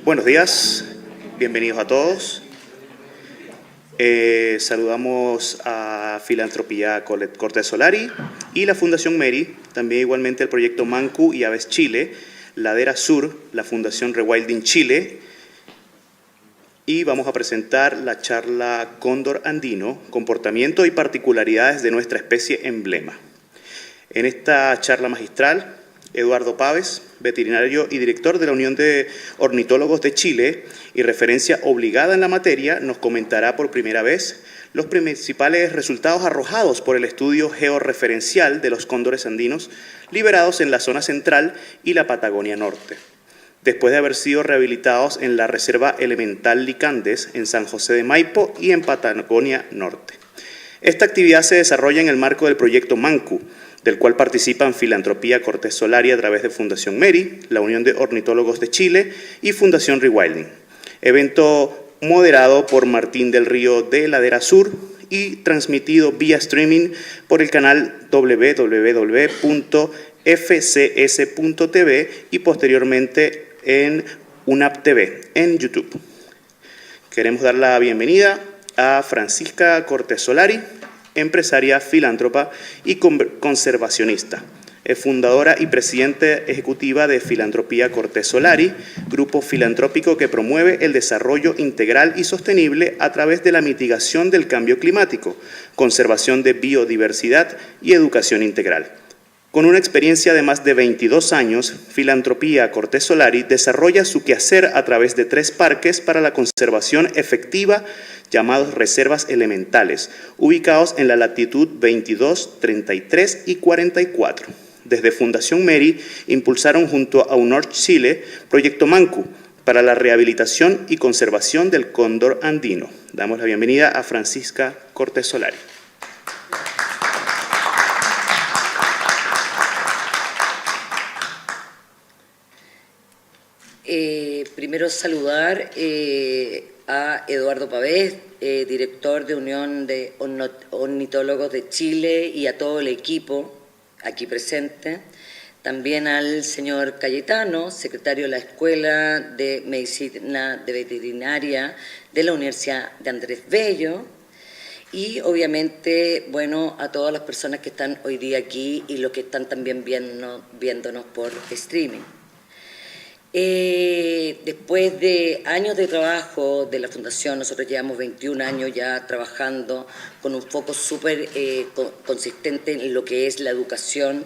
Buenos días, bienvenidos a todos. Saludamos a Filantropía Cortés Solari y la Fundación Meri, también igualmente el proyecto Manku y Aves Chile, Ladera Sur, la Fundación Rewilding Chile, y vamos a presentar la charla Cóndor Andino, comportamiento y particularidades de nuestra especie emblema. En esta charla magistral, Eduardo Pávez, veterinario y director de la Unión de Ornitólogos de Chile y referencia obligada en la materia, nos comentará por primera vez los principales resultados arrojados por el estudio georreferencial de los cóndores andinos liberados en la zona central y la Patagonia Norte, después de haber sido rehabilitados en la Reserva Elemental Licandes en San José de Maipo y en Patagonia Norte. Esta actividad se desarrolla en el marco del proyecto Manku, del cual participan Filantropía Cortés Solari a través de Fundación Meri, la Unión de Ornitólogos de Chile y Fundación Rewilding. Evento moderado por Martín del Río de Ladera Sur y transmitido vía streaming por el canal www.fcs.tv y posteriormente en UNAP TV, en YouTube. Queremos dar la bienvenida a Francisca Cortés Solari, empresaria, filántropa y conservacionista. Es fundadora y presidente ejecutiva de Filantropía Cortés Solari, grupo filantrópico que promueve el desarrollo integral y sostenible a través de la mitigación del cambio climático, conservación de biodiversidad y educación integral. Con una experiencia de más de 22 años, Filantropía Cortés Solari desarrolla su quehacer a través de 3 parques para la conservación efectiva llamados reservas elementales, ubicados en la latitud 22, 33 y 44. Desde Fundación Meri impulsaron junto a UNOR Chile Proyecto Manku para la rehabilitación y conservación del cóndor andino. Damos la bienvenida a Francisca Cortés Solari. Primero saludar a Eduardo Pávez, director de Unión de Ornitólogos de Chile, y a todo el equipo aquí presente. También al señor Cayetano, secretario de la Escuela de Medicina de Veterinaria de la Universidad de Andrés Bello. Y obviamente, bueno, a todas las personas que están hoy día aquí y los que están también viéndonos por streaming. Después de años de trabajo de la Fundación, nosotros llevamos 21 años ya trabajando con un foco súper consistente en lo que es la educación.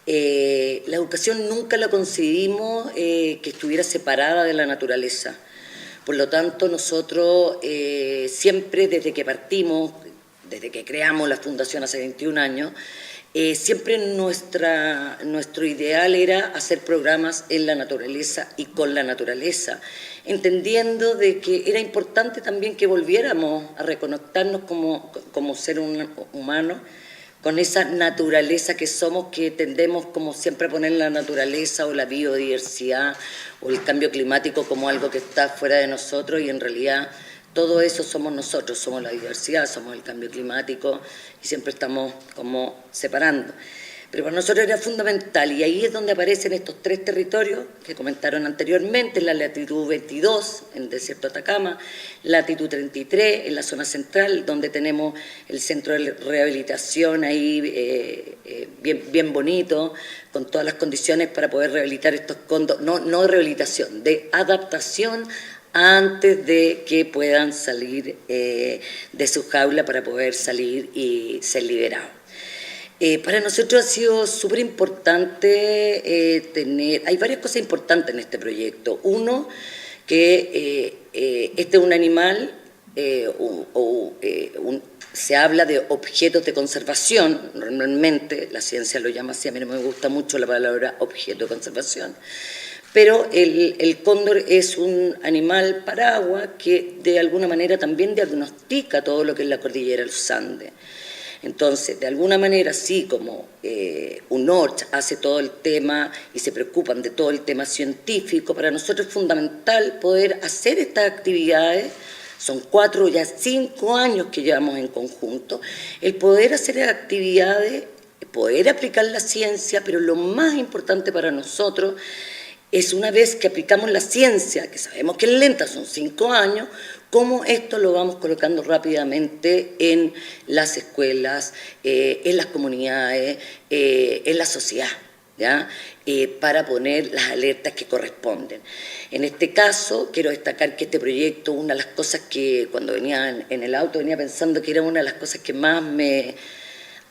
La educación nunca la concebimos que estuviera separada de la naturaleza. Por lo tanto, nosotros siempre desde que partimos, desde que creamos la Fundación hace 21 años, siempre nuestro ideal era hacer programas en la naturaleza y con la naturaleza, entendiendo de que era importante también que volviéramos a reconectarnos como ser humano con esa naturaleza que somos, que tendemos como siempre a poner la naturaleza o la biodiversidad o el cambio climático como algo que está fuera de nosotros, y en realidad todo eso somos nosotros, somos la diversidad, somos el cambio climático, y siempre estamos como separando. Pero para nosotros era fundamental, y ahí es donde aparecen estos 3 territorios que comentaron anteriormente: la latitud 22, en el desierto de Atacama, latitud 33, en la zona central, donde tenemos el centro de rehabilitación ahí bien bonito, con todas las condiciones para poder rehabilitar estos cóndores, no de rehabilitación, de adaptación, antes de que puedan salir de su jaula para poder salir y ser liberados. Para nosotros ha sido súper importante hay varias cosas importantes en este proyecto. Uno, que este es un animal, se habla de objetos de conservación, normalmente la ciencia lo llama así, a mí no me gusta mucho la palabra objeto de conservación, pero el cóndor es un animal paraguas que de alguna manera también diagnostica todo lo que es la cordillera de los Andes. Entonces, de alguna manera, así como UNORCH hace todo el tema y se preocupan de todo el tema científico, para nosotros es fundamental poder hacer estas actividades. Son 4, ya 5 años que llevamos en conjunto, el poder hacer actividades, poder aplicar la ciencia, pero lo más importante para nosotros es una vez que aplicamos la ciencia, que sabemos que es lenta, son 5 años, cómo esto lo vamos colocando rápidamente en las escuelas, en las comunidades, en la sociedad, ¿ya? Para poner las alertas que corresponden. En este caso, quiero destacar que este proyecto, una de las cosas que cuando venía en el auto, venía pensando que era una de las cosas que más me...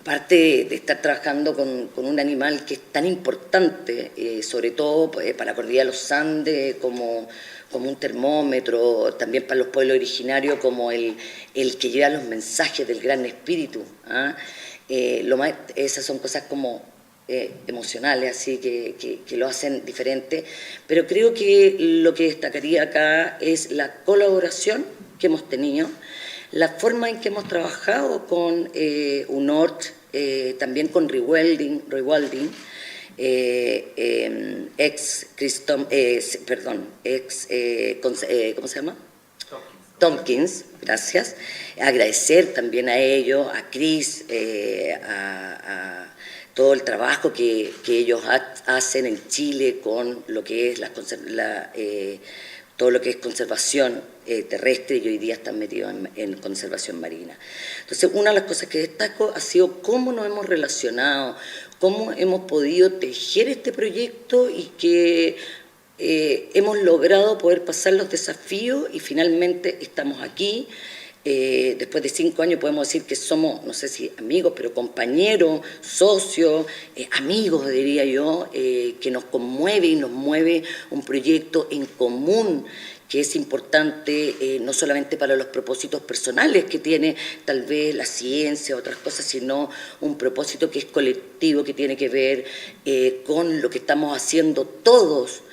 Aparte de estar trabajando con un animal que es tan importante, sobre todo para la cordillera de los Andes, como un termómetro, también para los pueblos originarios, como el que lleva los mensajes del Gran Espíritu. ¿Ah? Esas son cosas como emocionales, así que lo hacen diferente. Pero creo que lo que destacaría acá es la colaboración que hemos tenido, la forma en que hemos trabajado con UNORT, también con Rewilding, ¿cómo se llama? Tompkins, gracias. Agradecer también a ellos, a Chris, a todo el trabajo que ellos hacen en Chile con lo que es todo lo que es conservación terrestre, y hoy día están metidos en conservación marina. Entonces, una de las cosas que destaco ha sido cómo nos hemos relacionado, cómo hemos podido tejer este proyecto y que hemos logrado poder pasar los desafíos y finalmente estamos aquí. Después de 5 años podemos decir que somos, no sé si amigos, pero compañeros, socios, amigos diría yo, que nos conmueve y nos mueve un proyecto en común que es importante no solamente para los propósitos personales que tiene tal vez la ciencia o otras cosas, sino un propósito que es colectivo, que tiene que ver con lo que estamos haciendo todos,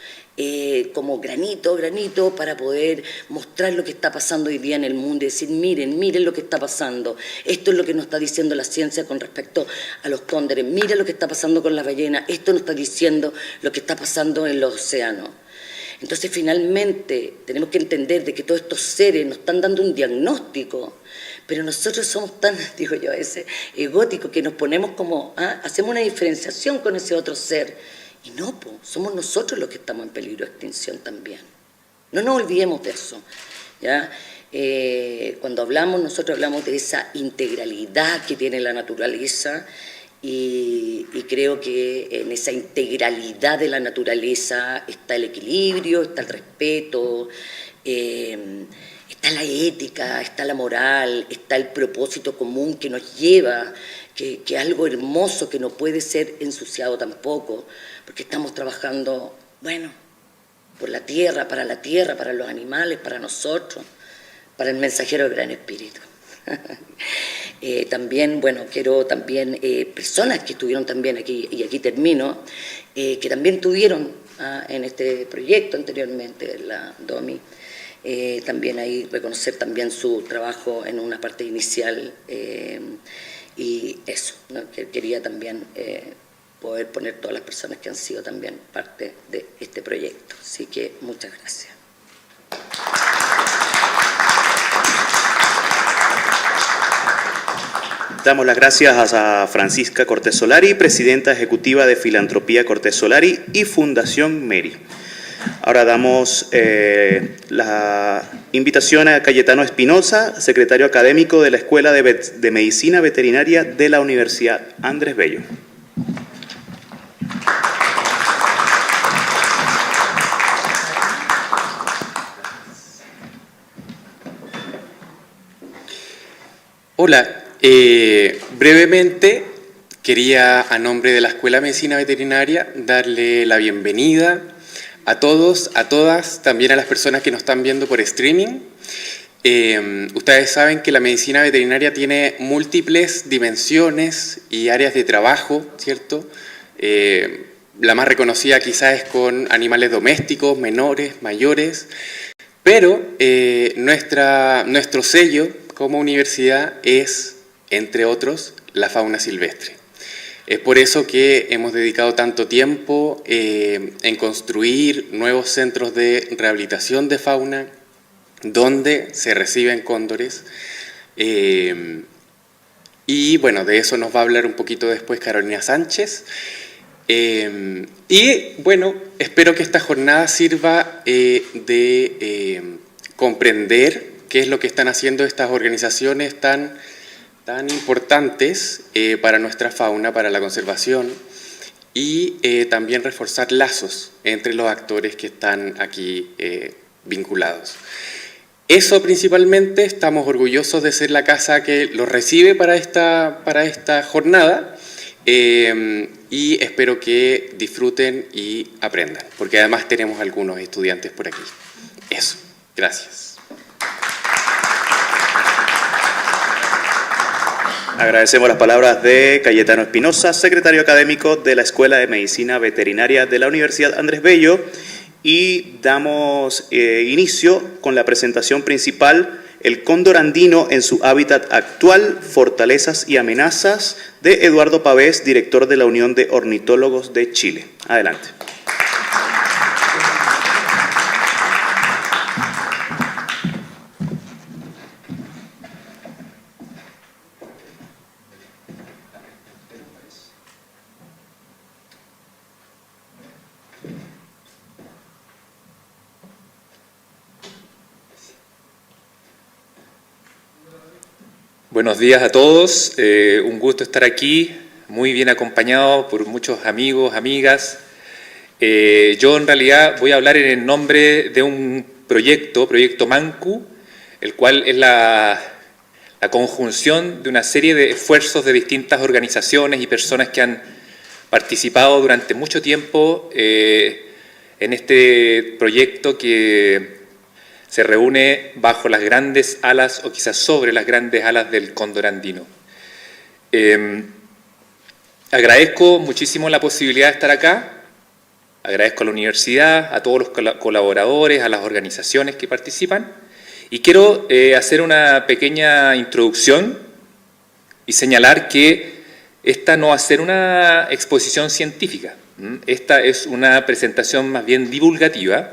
como granito a granito, para poder mostrar lo que está pasando hoy día en el mundo y decir, miren lo que está pasando, esto es lo que nos está diciendo la ciencia con respecto a los cóndores, mira lo que está pasando con las ballenas, esto nos está diciendo lo que está pasando en los océanos. Entonces, finalmente, tenemos que entender de que todos estos seres nos están dando un diagnóstico, pero nosotros somos tan, digo yo, egóticos, que nos ponemos como, hacemos una diferenciación con ese otro ser. Y no, somos nosotros los que estamos en peligro de extinción también. No nos olvidemos de eso, ¿ya? Cuando nosotros hablamos de esa integralidad que tiene la naturaleza, y creo que en esa integralidad de la naturaleza está el equilibrio, está el respeto, está la ética, está la moral, está el propósito común que nos lleva, que es algo hermoso que no puede ser ensuciado tampoco, porque estamos trabajando, por la tierra, para los animales, para nosotros, para el mensajero del Gran Espíritu. También, quiero también personas que estuvieron también aquí, y aquí termino, que también tuvieron en este proyecto anteriormente, la DOMI, también ahí reconocer también su trabajo en una parte inicial, y eso, ¿no? Que quería también poder poner todas las personas que han sido también parte de este proyecto. Así que muchas gracias. Damos las gracias a Francisca Cortés Solari, presidenta ejecutiva de Filantropía Cortés Solari y Fundación Meri. Ahora damos la invitación a Cayetano Espinosa, secretario académico de la Escuela de Medicina Veterinaria de la Universidad Andrés Bello. Hola, brevemente quería, a nombre de la Escuela de Medicina Veterinaria, darle la bienvenida a todos, a todas, también a las personas que nos están viendo por streaming. Ustedes saben que la medicina veterinaria tiene múltiples dimensiones y áreas de trabajo, ¿cierto? La más reconocida quizás es con animales domésticos, menores, mayores, pero nuestro sello como universidad es, entre otros, la fauna silvestre. Es por eso que hemos dedicado tanto tiempo en construir nuevos centros de rehabilitación de fauna donde se reciben cóndores. Y bueno, de eso nos va a hablar un poquito después Carolina Sánchez. Y bueno, espero que esta jornada sirva de comprender qué es lo que están haciendo estas organizaciones tan importantes para nuestra fauna, para la conservación, y también reforzar lazos entre los actores que están aquí vinculados. Eso principalmente, estamos orgullosos de ser la casa que los recibe para esta jornada, y espero que disfruten y aprendan, porque además tenemos algunos estudiantes por aquí. Eso, gracias. Agradecemos las palabras de Cayetano Espinosa, secretario académico de la Escuela de Medicina Veterinaria de la Universidad Andrés Bello, y damos inicio con la presentación principal, El cóndor andino en su hábitat actual, fortalezas y amenazas, de Eduardo Pavés, director de la Unión de Ornitólogos de Chile. Adelante. Buenos días a todos, un gusto estar aquí, muy bien acompañado por muchos amigos, amigas. Yo en realidad voy a hablar en el nombre de un proyecto MANCU, el cual es la conjunción de una serie de esfuerzos de distintas organizaciones y personas que han participado durante mucho tiempo en este proyecto que se reúne bajo las grandes alas, o quizás sobre las grandes alas del cóndor andino. Agradezco muchísimo la posibilidad de estar acá, agradezco a la universidad, a todos los colaboradores, a las organizaciones que participan, y quiero hacer una pequeña introducción y señalar que esta no va a ser una exposición científica, esta es una presentación más bien divulgativa,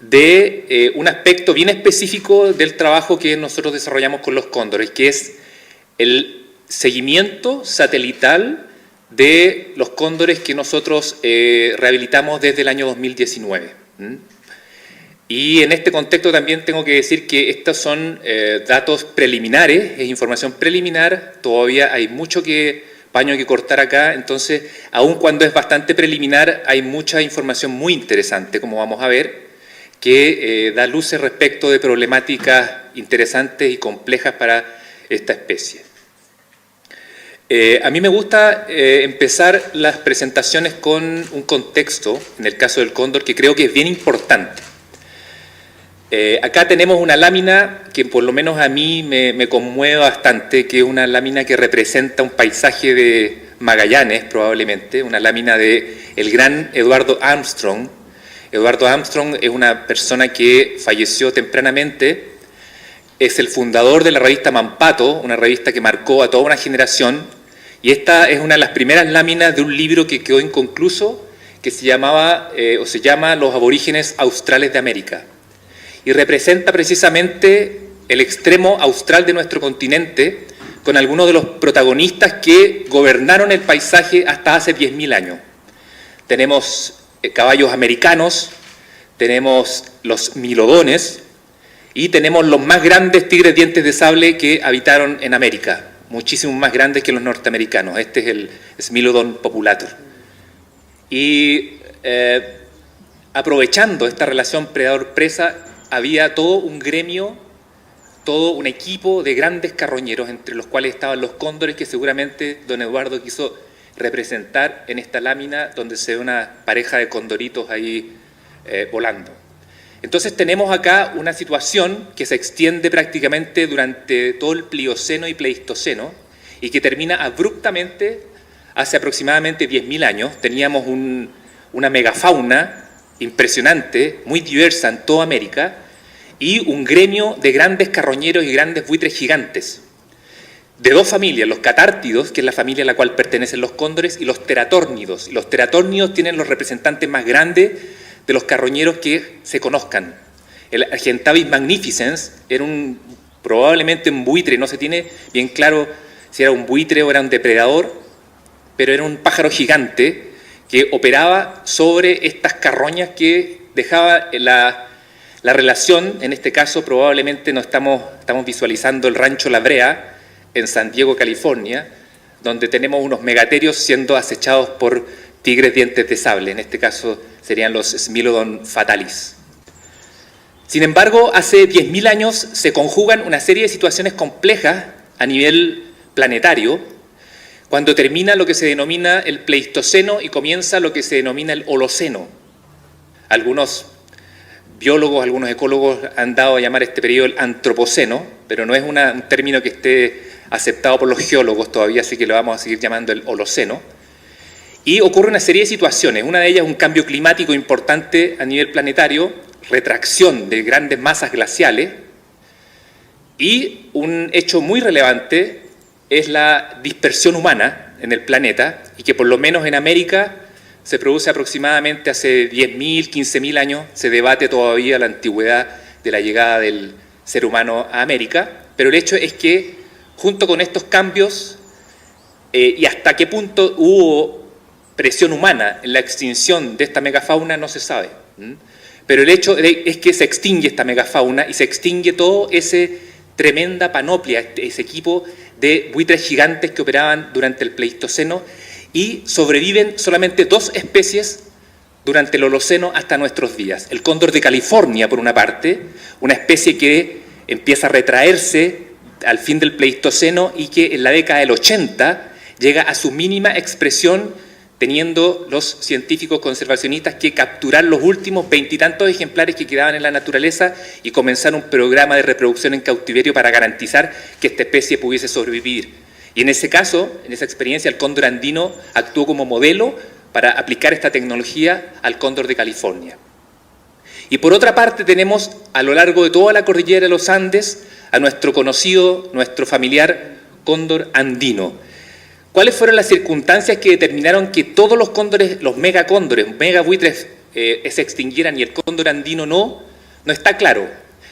de un aspecto bien específico del trabajo que nosotros desarrollamos con los cóndores, que es el seguimiento satelital de los cóndores que nosotros rehabilitamos desde el año 2019. Y en este contexto también tengo que decir que estos son datos preliminares, es información preliminar, todavía hay mucho paño que cortar acá, entonces, aun cuando es bastante preliminar, hay mucha información muy interesante, como vamos a ver, que da luces respecto de problemáticas interesantes y complejas para esta especie. A mí me gusta empezar las presentaciones con un contexto, en el caso del cóndor, que creo que es bien importante. Acá tenemos una lámina que por lo menos a mí me conmueve bastante, que es una lámina que representa un paisaje de Magallanes, probablemente, una lámina de el gran Eduardo Armstrong. Eduardo Armstrong es una persona que falleció tempranamente, es el fundador de la revista Mampato, una revista que marcó a toda una generación, y esta es una de las primeras láminas de un libro que quedó inconcluso, que se llama Los aborígenes australes de América, y representa precisamente el extremo austral de nuestro continente, con algunos de los protagonistas que gobernaron el paisaje hasta hace 10.000 años. Tenemos caballos americanos, tenemos los milodones y tenemos los más grandes tigres dientes de sable que habitaron en América, muchísimo más grandes que los norteamericanos. Este es el Smilodon populator. Y aprovechando esta relación predador-presa, había todo un gremio, todo un equipo de grandes carroñeros, entre los cuales estaban los cóndores, que seguramente don Eduardo quiso representar en esta lámina, donde se ve una pareja de condoritos ahí volando. Entonces tenemos acá una situación que se extiende prácticamente durante todo el Plioceno y Pleistoceno y que termina abruptamente hace aproximadamente 10.000 años. Teníamos una megafauna impresionante, muy diversa en toda América, y un gremio de grandes carroñeros y grandes buitres gigantes, de dos familias, los catártidos, que es la familia a la cual pertenecen los cóndores, y los teratórnidos. Y los teratórnidos tienen los representantes más grandes de los carroñeros que se conozcan. El Argentavis magnificens era probablemente un buitre, no se tiene bien claro si era un buitre o era un depredador, pero era un pájaro gigante que operaba sobre estas carroñas que dejaba la relación. En este caso probablemente no estamos visualizando el rancho La Brea en San Diego, California, donde tenemos unos megaterios siendo acechados por tigres dientes de sable. En este caso serían los Smilodon fatalis. Sin embargo, hace 10.000 años se conjugan una serie de situaciones complejas a nivel planetario, cuando termina lo que se denomina el Pleistoceno y comienza lo que se denomina el Holoceno. Algunos biólogos, algunos ecólogos han dado a llamar este periodo el Antropoceno, pero no es un término que esté aceptado por los geólogos todavía, así que lo vamos a seguir llamando el Holoceno. Y ocurre una serie de situaciones. Una de ellas es un cambio climático importante a nivel planetario, retracción de grandes masas glaciales, y un hecho muy relevante es la dispersión humana en el planeta, y que por lo menos en América se produce aproximadamente hace 10.000, 15.000 años. Se debate todavía la antigüedad de la llegada del ser humano a América, pero el hecho es que junto con estos cambios y hasta qué punto hubo presión humana en la extinción de esta megafauna no se sabe. Pero el hecho es que se extingue esta megafauna y se extingue todo ese tremenda panoplia, ese equipo de buitres gigantes que operaban durante el Pleistoceno, y sobreviven solamente 2 especies durante el Holoceno hasta nuestros días. El cóndor de California, por una parte, una especie que empieza a retraerse al fin del Pleistoceno y que en la década del 80 llega a su mínima expresión, teniendo los científicos conservacionistas que capturar los últimos 20 y tantos ejemplares que quedaban en la naturaleza y comenzar un programa de reproducción en cautiverio para garantizar que esta especie pudiese sobrevivir. Y en ese caso, en esa experiencia, el cóndor andino actuó como modelo para aplicar esta tecnología al cóndor de California. Y por otra parte tenemos a lo largo de toda la cordillera de los Andes a nuestro conocido, nuestro familiar cóndor andino. ¿Cuáles fueron las circunstancias que determinaron que todos los cóndores, los megacóndores, megabuitres, se extinguieran y el cóndor andino no? No está claro.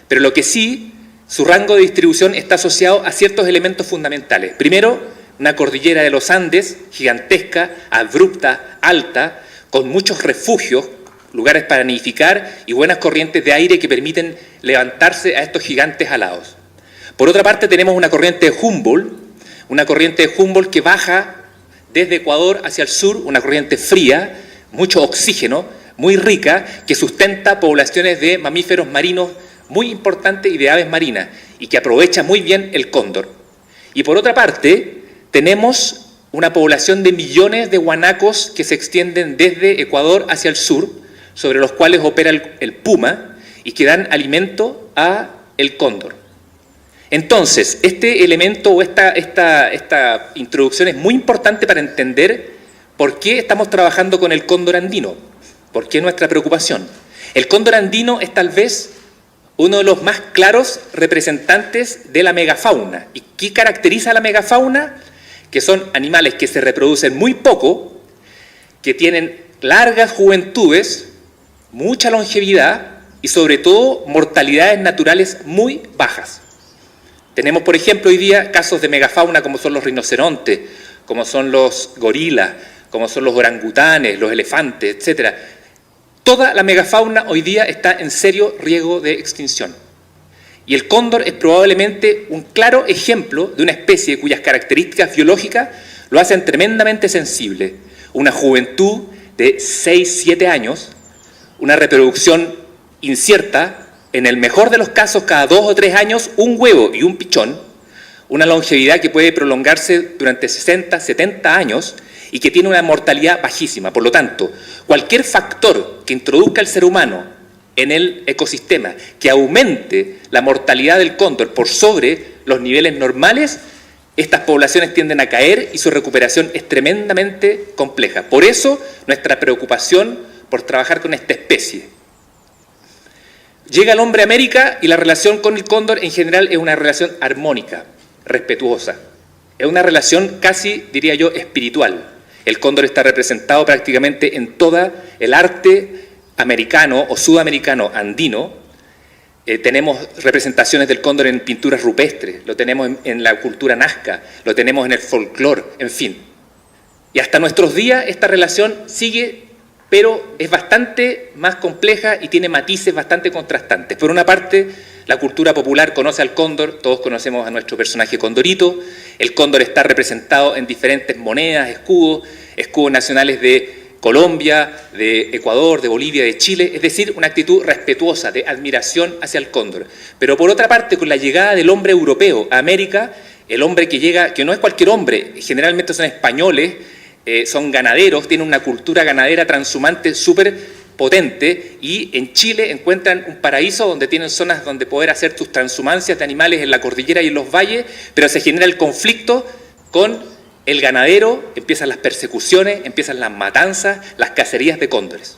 Pero lo que sí, su rango de distribución está asociado a ciertos elementos fundamentales. Primero, una cordillera de los Andes, gigantesca, abrupta, alta, con muchos refugios, lugares para nidificar y buenas corrientes de aire que permiten levantarse a estos gigantes alados. Por otra parte, tenemos una corriente de Humboldt que baja desde Ecuador hacia el sur, una corriente fría, mucho oxígeno, muy rica, que sustenta poblaciones de mamíferos marinos muy importantes y de aves marinas, y que aprovecha muy bien el cóndor. Y por otra parte, tenemos una población de millones de guanacos que se extienden desde Ecuador hacia el sur, sobre los cuales opera el puma, y que dan alimento a el cóndor. Entonces, este elemento o esta introducción es muy importante para entender por qué estamos trabajando con el cóndor andino, por qué nuestra preocupación. El cóndor andino es tal vez uno de los más claros representantes de la megafauna. ¿Y qué caracteriza a la megafauna? Que son animales que se reproducen muy poco, que tienen largas juventudes, mucha longevidad y sobre todo mortalidades naturales muy bajas. Tenemos, por ejemplo, hoy día casos de megafauna como son los rinocerontes, como son los gorilas, como son los orangutanes, los elefantes, etc. Toda la megafauna hoy día está en serio riesgo de extinción. Y el cóndor es probablemente un claro ejemplo de una especie cuyas características biológicas lo hacen tremendamente sensible. Una juventud de 6-7 años, una reproducción incierta, en el mejor de los casos cada 2 o 3 años un huevo y un pichón, una longevidad que puede prolongarse durante 60, 70 años y que tiene una mortalidad bajísima. Por lo tanto, cualquier factor que introduzca el ser humano en el ecosistema que aumente la mortalidad del cóndor por sobre los niveles normales, estas poblaciones tienden a caer y su recuperación es tremendamente compleja. Por eso, nuestra preocupación por trabajar con esta especie. Llega el hombre a América y la relación con el cóndor en general es una relación armónica, respetuosa. Es una relación casi, diría yo, espiritual. El cóndor está representado prácticamente en todo el arte americano o sudamericano andino. Tenemos representaciones del cóndor en pinturas rupestres, lo tenemos en la cultura nazca, lo tenemos en el folclore, en fin. Y hasta nuestros días esta relación sigue, pero es bastante más compleja y tiene matices bastante contrastantes. Por una parte, la cultura popular conoce al cóndor, todos conocemos a nuestro personaje Condorito. El cóndor está representado en diferentes monedas, escudos nacionales de Colombia, de Ecuador, de Bolivia, de Chile, es decir, una actitud respetuosa, de admiración hacia el cóndor. Pero por otra parte, con la llegada del hombre europeo a América, el hombre que llega, que no es cualquier hombre, generalmente son españoles, son ganaderos, tienen una cultura ganadera transhumante súper potente, y en Chile encuentran un paraíso donde tienen zonas donde poder hacer tus transhumancias de animales en la cordillera y en los valles, pero se genera el conflicto con el ganadero, empiezan las persecuciones, empiezan las matanzas, las cacerías de cóndores.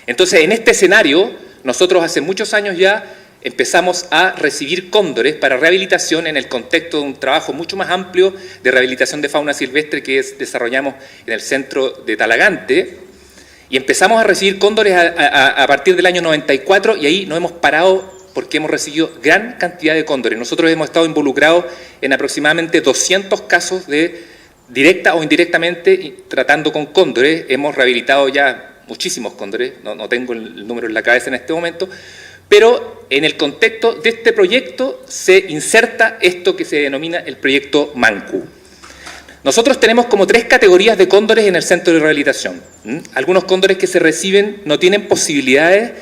Entonces, en este escenario, nosotros hace muchos años ya empezamos a recibir cóndores para rehabilitación en el contexto de un trabajo mucho más amplio de rehabilitación de fauna silvestre que desarrollamos en el centro de Talagante, y empezamos a recibir cóndores a partir del año 94, y ahí no hemos parado porque hemos recibido gran cantidad de cóndores. Nosotros hemos estado involucrados en aproximadamente 200 casos de directa o indirectamente tratando con cóndores. Hemos rehabilitado ya muchísimos cóndores, no tengo el número en la cabeza en este momento, pero en el contexto de este proyecto se inserta esto que se denomina el proyecto Manku. Nosotros tenemos como 3 categorías de cóndores en el centro de rehabilitación. Algunos cóndores que se reciben no tienen posibilidades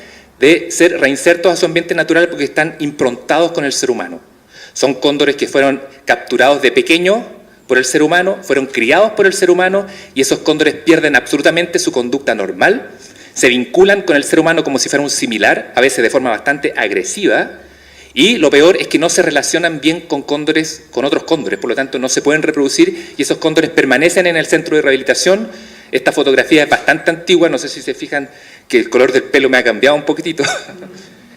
de ser reinsertos a su ambiente natural porque están improntados con el ser humano. Son cóndores que fueron capturados de pequeños por el ser humano, fueron criados por el ser humano, y esos cóndores pierden absolutamente su conducta normal, se vinculan con el ser humano como si fuera un similar, a veces de forma bastante agresiva, y lo peor es que no se relacionan bien con cóndores, con otros cóndores, por lo tanto no se pueden reproducir, y esos cóndores permanecen en el centro de rehabilitación. Esta fotografía es bastante antigua, no sé si se fijan que el color del pelo me ha cambiado un poquitito.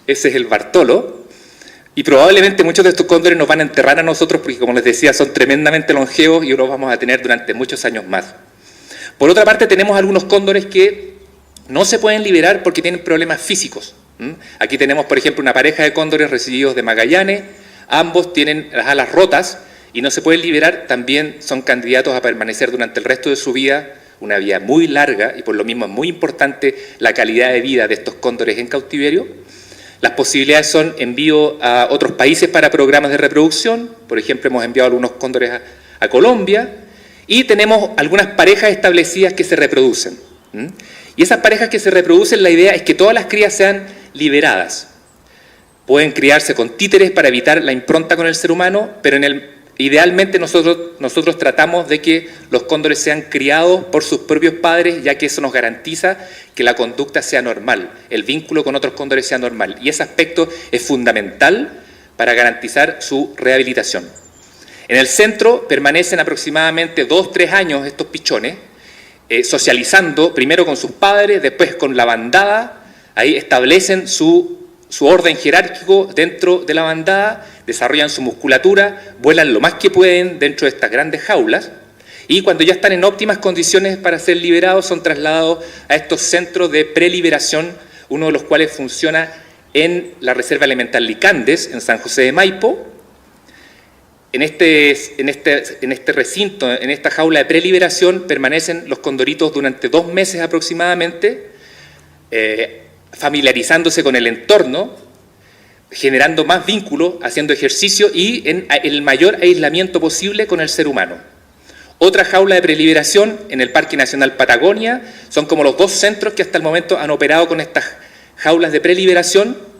Ese es el Bartolo, y probablemente muchos de estos cóndores nos van a enterrar a nosotros porque, como les decía, son tremendamente longevos y los vamos a tener durante muchos años más. Por otra parte, tenemos algunos cóndores que no se pueden liberar porque tienen problemas físicos. Aquí tenemos, por ejemplo, una pareja de cóndores recibidos de Magallanes, ambos tienen las alas rotas y no se pueden liberar, también son candidatos a permanecer durante el resto de su vida, una vida muy larga, y por lo mismo es muy importante la calidad de vida de estos cóndores en cautiverio. Las posibilidades son envío a otros países para programas de reproducción, por ejemplo hemos enviado algunos cóndores a Colombia, y tenemos algunas parejas establecidas que se reproducen. Y esas parejas que se reproducen, la idea es que todas las crías sean liberadas. Pueden criarse con títeres para evitar la impronta con el ser humano, pero idealmente nosotros tratamos de que los cóndores sean criados por sus propios padres, ya que eso nos garantiza que la conducta sea normal, el vínculo con otros cóndores sea normal, y ese aspecto es fundamental para garantizar su rehabilitación. En el centro permanecen aproximadamente 2-3 años estos pichones, socializando primero con sus padres, después con la bandada. Ahí establecen su orden jerárquico dentro de la bandada, desarrollan su musculatura, vuelan lo más que pueden dentro de estas grandes jaulas, y cuando ya están en óptimas condiciones para ser liberados son trasladados a estos centros de preliberación, uno de los cuales funciona en la Reserva Elemental Licandes, en San José de Maipo. En este recinto, en esta jaula de preliberación, permanecen los condoritos durante 2 meses aproximadamente, familiarizándose con el entorno, generando más vínculo, haciendo ejercicio y en el mayor aislamiento posible con el ser humano. Otra jaula de preliberación en el Parque Nacional Patagonia, son como los 2 centros que hasta el momento han operado con estas jaulas de preliberación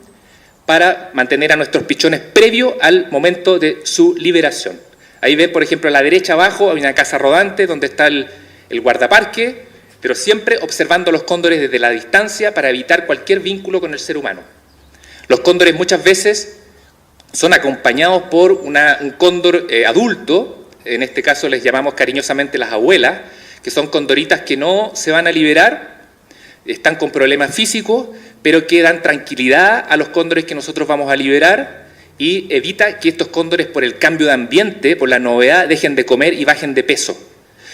para mantener a nuestros pichones previo al momento de su liberación. Ahí ven, por ejemplo, a la derecha abajo hay una casa rodante donde está el guardaparque, pero siempre observando a los cóndores desde la distancia para evitar cualquier vínculo con el ser humano. Los cóndores muchas veces son acompañados por un cóndor adulto, en este caso les llamamos cariñosamente las abuelas, que son condoritas que no se van a liberar, están con problemas físicos, pero que dan tranquilidad a los cóndores que nosotros vamos a liberar y evita que estos cóndores, por el cambio de ambiente, por la novedad, dejen de comer y bajen de peso.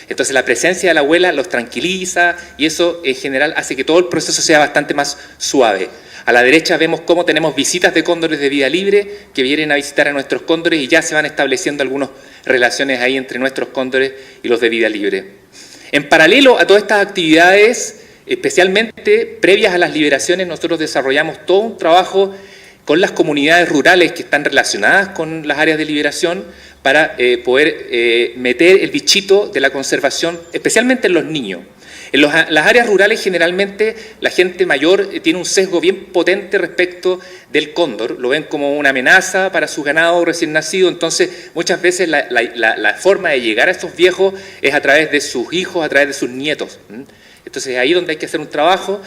Entonces la presencia de la abuela los tranquiliza y eso en general hace que todo el proceso sea bastante más suave. A la derecha vemos cómo tenemos visitas de cóndores de vida libre que vienen a visitar a nuestros cóndores y ya se van estableciendo algunas relaciones ahí entre nuestros cóndores y los de vida libre. En paralelo a todas estas actividades, especialmente previas a las liberaciones, nosotros desarrollamos todo un trabajo con las comunidades rurales que están relacionadas con las áreas de liberación para poder meter el bichito de la conservación, especialmente en los niños. En las áreas rurales generalmente la gente mayor tiene un sesgo bien potente respecto del cóndor, lo ven como una amenaza para su ganado recién nacido, entonces muchas veces la forma de llegar a estos viejos es a través de sus hijos, a través de sus nietos. Entonces ahí donde hay que hacer un trabajo,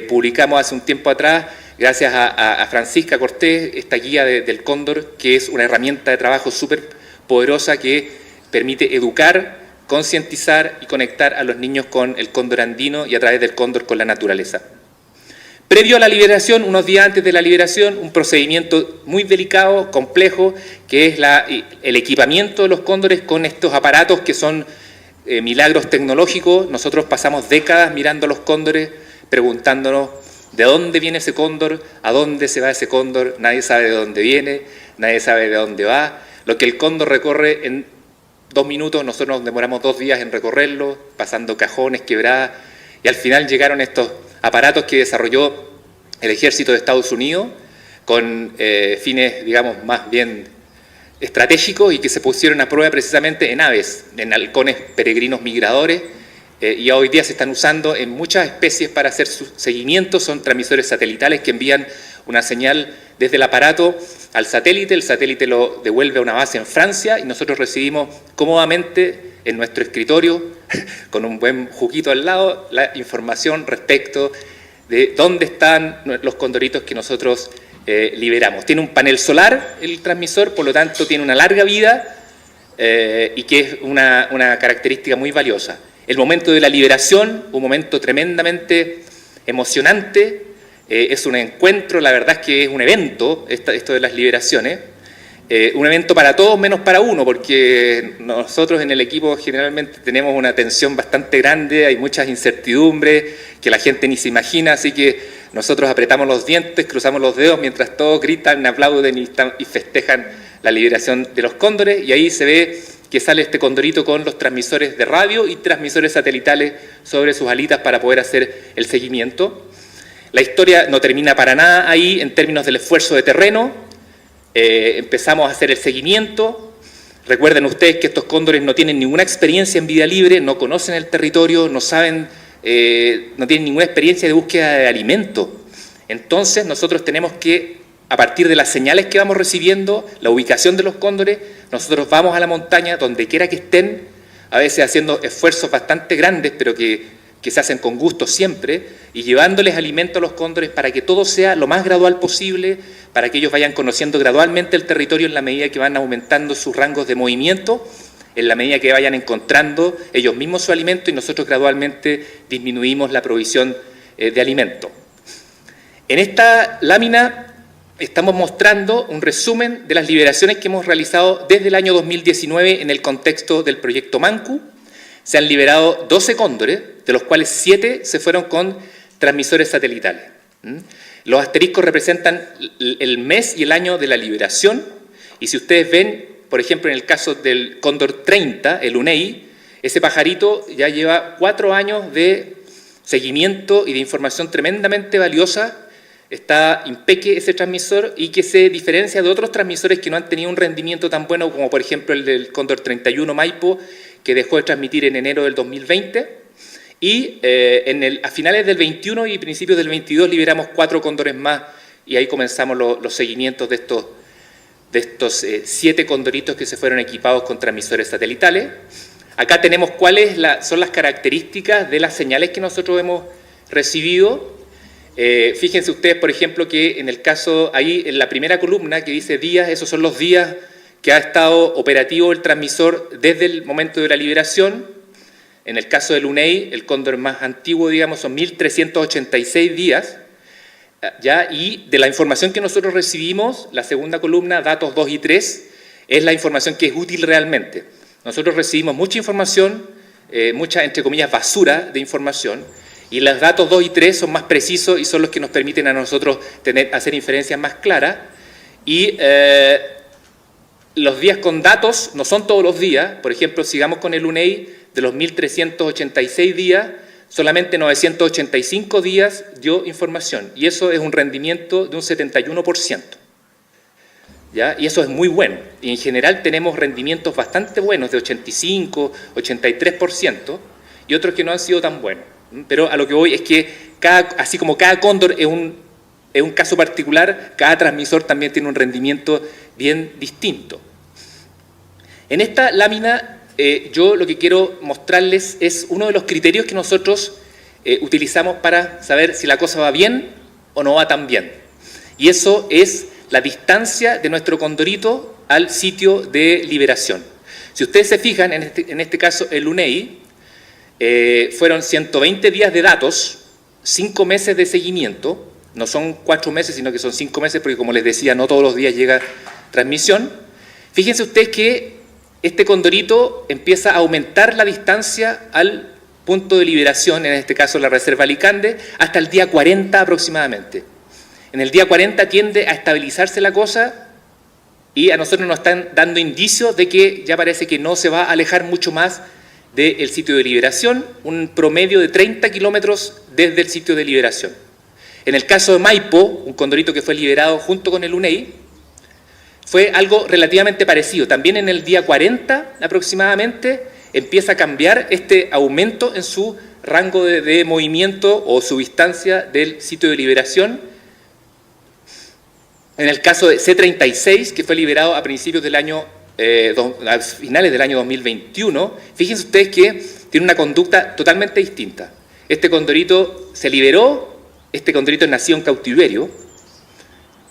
publicamos hace un tiempo atrás, gracias a Francisca Cortés, esta guía del cóndor, que es una herramienta de trabajo súper poderosa que permite educar, concientizar y conectar a los niños con el cóndor andino y a través del cóndor con la naturaleza. Previo a la liberación, unos días antes de la liberación, un procedimiento muy delicado, complejo, que es el equipamiento de los cóndores con estos aparatos que son milagros tecnológicos. Nosotros pasamos décadas mirando los cóndores, preguntándonos de dónde viene ese cóndor, a dónde se va ese cóndor, nadie sabe de dónde viene, nadie sabe de dónde va. Lo que el cóndor recorre en 2 minutos, nosotros nos demoramos 2 días en recorrerlo, pasando cajones, quebradas, y al final llegaron estos aparatos que desarrolló el ejército de Estados Unidos con fines, digamos, más bien estratégicos y que se pusieron a prueba precisamente en aves, en halcones peregrinos migradores, y hoy día se están usando en muchas especies para hacer su seguimiento. Son transmisores satelitales que envían una señal desde el aparato al satélite, el satélite lo devuelve a una base en Francia y nosotros recibimos cómodamente en nuestro escritorio, con un buen juguito al lado, la información respecto de dónde están los condoritos que nosotros liberamos. Tiene un panel solar el transmisor, por lo tanto tiene una larga vida y que es una característica muy valiosa. El momento de la liberación, un momento tremendamente emocionante, es un encuentro, la verdad es que es un evento, esto de las liberaciones, un evento para todos menos para uno, porque nosotros en el equipo generalmente tenemos una tensión bastante grande, hay muchas incertidumbres que la gente ni se imagina, así que nosotros apretamos los dientes, cruzamos los dedos mientras todos gritan, aplauden y festejan la liberación de los cóndores, y ahí se ve que sale este condorito con los transmisores de radio y transmisores satelitales sobre sus alitas para poder hacer el seguimiento. La historia no termina para nada ahí en términos del esfuerzo de terreno. Empezamos a hacer el seguimiento. Recuerden ustedes que estos cóndores no tienen ninguna experiencia en vida libre, no conocen el territorio, no saben, no tienen ninguna experiencia de búsqueda de alimento. Entonces nosotros tenemos que, a partir de las señales que vamos recibiendo, la ubicación de los cóndores, nosotros vamos a la montaña, donde quiera que estén, a veces haciendo esfuerzos bastante grandes, pero que se hacen con gusto siempre, y llevándoles alimento a los cóndores para que todo sea lo más gradual posible, para que ellos vayan conociendo gradualmente el territorio en la medida que van aumentando sus rangos de movimiento, en la medida que vayan encontrando ellos mismos su alimento y nosotros gradualmente disminuimos la provisión de alimento. En esta lámina estamos mostrando un resumen de las liberaciones que hemos realizado desde el año 2019 en el contexto del proyecto Manku. Se han liberado 12 cóndores, de los cuales 7 se fueron con transmisores satelitales. Los asteriscos representan el mes y el año de la liberación, y si ustedes ven, por ejemplo, en el caso del cóndor 30, el UNEI, ese pajarito ya lleva 4 años de seguimiento y de información tremendamente valiosa. Está impeque ese transmisor y que se diferencia de otros transmisores que no han tenido un rendimiento tan bueno como por ejemplo el del cóndor 31 Maipo, que dejó de transmitir en enero del 2020, y a finales del 21 y principios del 22 liberamos 4 cóndores más y ahí comenzamos los seguimientos de estos 7 condoritos que se fueron equipados con transmisores satelitales. Acá tenemos cuáles son las características de las señales que nosotros hemos recibido. Fíjense ustedes, por ejemplo, que en el caso, ahí en la primera columna que dice días, esos son los días que ha estado operativo el transmisor desde el momento de la liberación. En el caso del UNEI, el cóndor más antiguo, digamos, son 1.386 días. ¿Ya? Y de la información que nosotros recibimos, la segunda columna, datos 2 y 3, es la información que es útil realmente. Nosotros recibimos mucha información, mucha, entre comillas, basura de información, y los datos 2 y 3 son más precisos y son los que nos permiten a nosotros hacer inferencias más claras. Y los días con datos no son todos los días. Por ejemplo, sigamos con el UNEI, de los 1.386 días, solamente 985 días dio información, y eso es un rendimiento de un 71%. ¿Ya? Y eso es muy bueno. Y en general tenemos rendimientos bastante buenos, de 85, 83%, y otros que no han sido tan buenos. Pero a lo que voy es que, así como cada cóndor es un caso particular, cada transmisor también tiene un rendimiento bien distinto. En esta lámina, yo lo que quiero mostrarles es uno de los criterios que nosotros utilizamos para saber si la cosa va bien o no va tan bien. Y eso es la distancia de nuestro condorito al sitio de liberación. Si ustedes se fijan, en este caso el UNEI, fueron 120 días de datos, 5 meses de seguimiento, no son 4 meses, sino que son 5 meses, porque como les decía, no todos los días llega transmisión. Fíjense ustedes que este condorito empieza a aumentar la distancia al punto de liberación, en este caso la reserva Alicante, hasta el día 40 aproximadamente. En el día 40 tiende a estabilizarse la cosa y a nosotros nos están dando indicios de que ya parece que no se va a alejar mucho más del sitio de liberación, un promedio de 30 kilómetros desde el sitio de liberación. En el caso de Maipo, un condorito que fue liberado junto con el UNEI, fue algo relativamente parecido. También en el día 40 aproximadamente empieza a cambiar este aumento en su rango de movimiento o su distancia del sitio de liberación. En el caso de C36, que fue liberado a principios del año, a finales del año 2021, fíjense ustedes que tiene una conducta totalmente distinta. Este condorito se liberó, este condorito nació en cautiverio,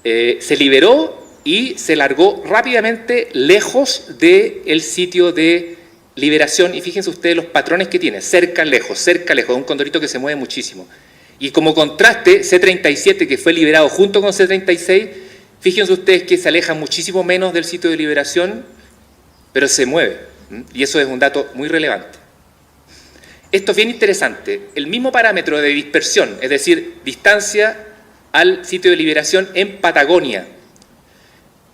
se liberó y se largó rápidamente lejos del sitio de liberación, y fíjense ustedes los patrones que tiene, cerca, lejos, un condorito que se mueve muchísimo. Y como contraste, C37, que fue liberado junto con C36, fíjense ustedes que se aleja muchísimo menos del sitio de liberación, pero se mueve, y eso es un dato muy relevante. Esto es bien interesante, el mismo parámetro de dispersión, es decir, distancia al sitio de liberación en Patagonia.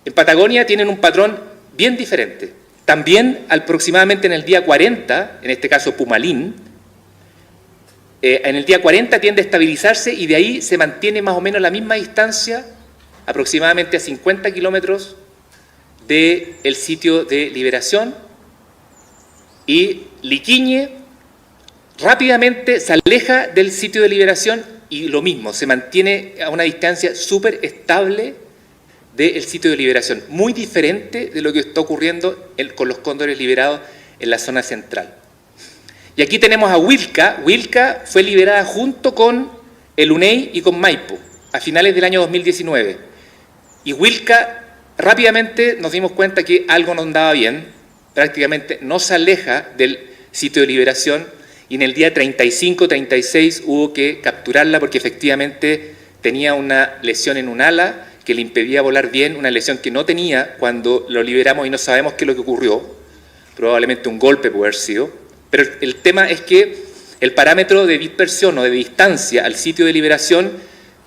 En Patagonia tienen un patrón bien diferente. También aproximadamente en el día 40, en este caso Pumalín, en el día 40 tiende a estabilizarse y de ahí se mantiene más o menos la misma distancia, aproximadamente a 50 kilómetros del sitio de liberación, y Liquiñe rápidamente se aleja del sitio de liberación y lo mismo, se mantiene a una distancia súper estable del sitio de liberación, muy diferente de lo que está ocurriendo con los cóndores liberados en la zona central. Y aquí tenemos a Wilca. Wilca fue liberada junto con el UNEI y con Maipo a finales del año 2019. Y Wilca rápidamente nos dimos cuenta que algo no andaba bien, prácticamente no se aleja del sitio de liberación, y en el día 35-36 hubo que capturarla porque efectivamente tenía una lesión en un ala que le impedía volar bien, una lesión que no tenía cuando lo liberamos y no sabemos qué es lo que ocurrió, probablemente un golpe puede haber sido, pero el tema es que el parámetro de dispersión o de distancia al sitio de liberación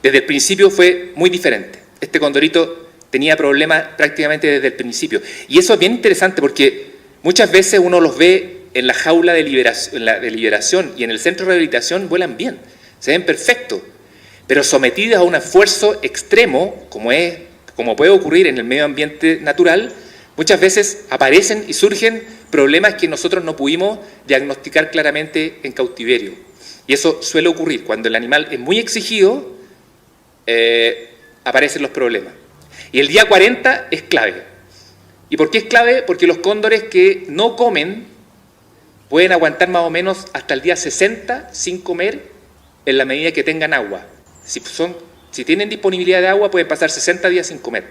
desde el principio fue muy diferente. Este condorito tenía problemas prácticamente desde el principio, y eso es bien interesante porque muchas veces uno los ve en la jaula de liberación y en el centro de rehabilitación vuelan bien, se ven perfectos, pero sometidos a un esfuerzo extremo, como puede ocurrir en el medio ambiente natural, muchas veces aparecen y surgen problemas que nosotros no pudimos diagnosticar claramente en cautiverio. Y eso suele ocurrir cuando el animal es muy exigido, aparecen los problemas. Y el día 40 es clave. ¿Y por qué es clave? Porque los cóndores que no comen pueden aguantar más o menos hasta el día 60 sin comer en la medida que tengan agua. Si tienen disponibilidad de agua pueden pasar 60 días sin comer.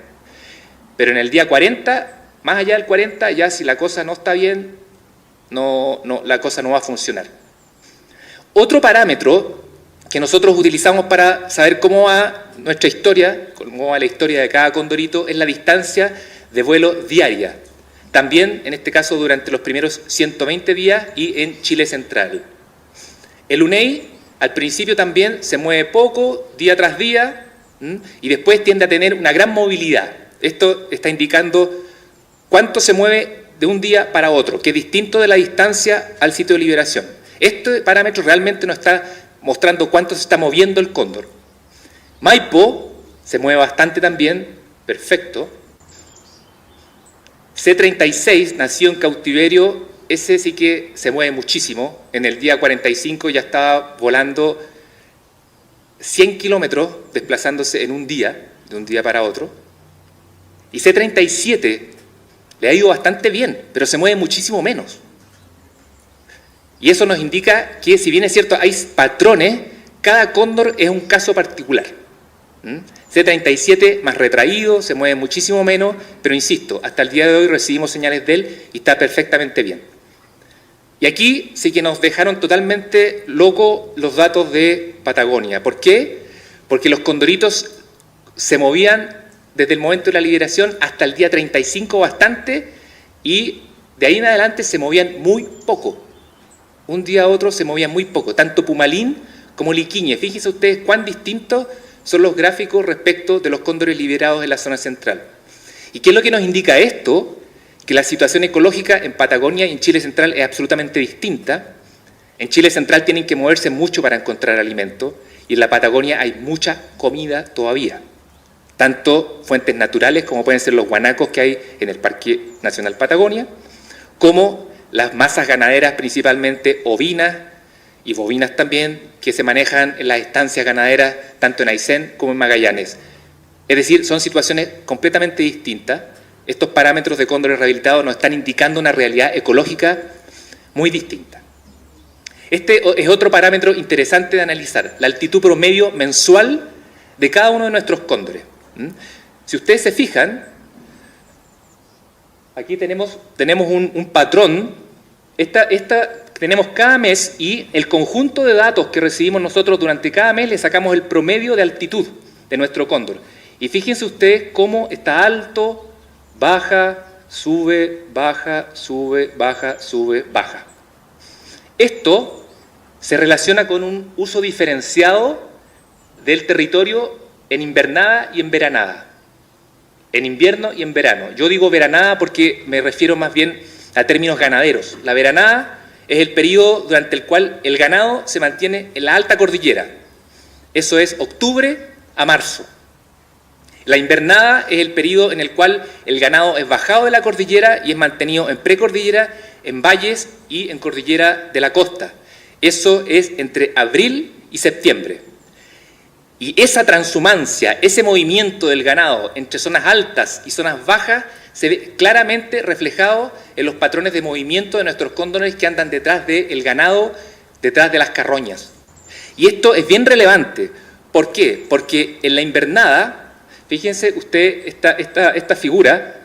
Pero en el día 40, más allá del 40, ya si la cosa no está bien, la cosa no va a funcionar. Otro parámetro que nosotros utilizamos para saber cómo va nuestra historia, cómo va la historia de cada condorito, es la distancia de vuelo diaria. También, en este caso, durante los primeros 120 días y en Chile Central. El UNEI, al principio también, se mueve poco, día tras día, y después tiende a tener una gran movilidad. Esto está indicando cuánto se mueve de un día para otro, que es distinto de la distancia al sitio de liberación. Este parámetro realmente nos está mostrando cuánto se está moviendo el cóndor. Maipo se mueve bastante también, perfecto. C-36, nacido en cautiverio, ese sí que se mueve muchísimo. En el día 45 ya estaba volando 100 kilómetros, desplazándose en un día, de un día para otro. Y C-37 le ha ido bastante bien, pero se mueve muchísimo menos. Y eso nos indica que, si bien es cierto, hay patrones, cada cóndor es un caso particular. C-37 más retraído, se mueve muchísimo menos, pero insisto, hasta el día de hoy recibimos señales de él y está perfectamente bien. Y aquí sí que nos dejaron totalmente locos los datos de Patagonia. ¿Por qué? Porque los condoritos se movían desde el momento de la liberación hasta el día 35 bastante, y de ahí en adelante se movían muy poco. Un día a otro se movían muy poco, tanto Pumalín como Liquiñe. Fíjense ustedes cuán distintos son los gráficos respecto de los cóndores liberados en la zona central. ¿Y qué es lo que nos indica esto? Que la situación ecológica en Patagonia y en Chile central es absolutamente distinta. En Chile central tienen que moverse mucho para encontrar alimento, y en la Patagonia hay mucha comida todavía. Tanto fuentes naturales, como pueden ser los guanacos que hay en el Parque Nacional Patagonia, como las masas ganaderas, principalmente ovinas y bovinas también, que se manejan en las estancias ganaderas tanto en Aysén como en Magallanes. Es decir, son situaciones completamente distintas. Estos parámetros de cóndores rehabilitados nos están indicando una realidad ecológica muy distinta. Este es otro parámetro interesante de analizar, la altitud promedio mensual de cada uno de nuestros cóndores. Si ustedes se fijan, aquí tenemos un patrón. Tenemos cada mes, y el conjunto de datos que recibimos nosotros durante cada mes le sacamos el promedio de altitud de nuestro cóndor. Y fíjense ustedes cómo está alto, baja, sube, baja, sube, baja, sube, baja. Esto se relaciona con un uso diferenciado del territorio en invernada y en veranada. En invierno y en verano. Yo digo veranada porque me refiero más bien a términos ganaderos. La veranada es el periodo durante el cual el ganado se mantiene en la alta cordillera. Eso es octubre a marzo. La invernada es el periodo en el cual el ganado es bajado de la cordillera y es mantenido en precordillera, en valles y en cordillera de la costa. Eso es entre abril y septiembre. Y esa transhumancia, ese movimiento del ganado entre zonas altas y zonas bajas, se ve claramente reflejado en los patrones de movimiento de nuestros cóndores que andan detrás del ganado, detrás de las carroñas. Y esto es bien relevante. ¿Por qué? Porque en la invernada, fíjense usted esta figura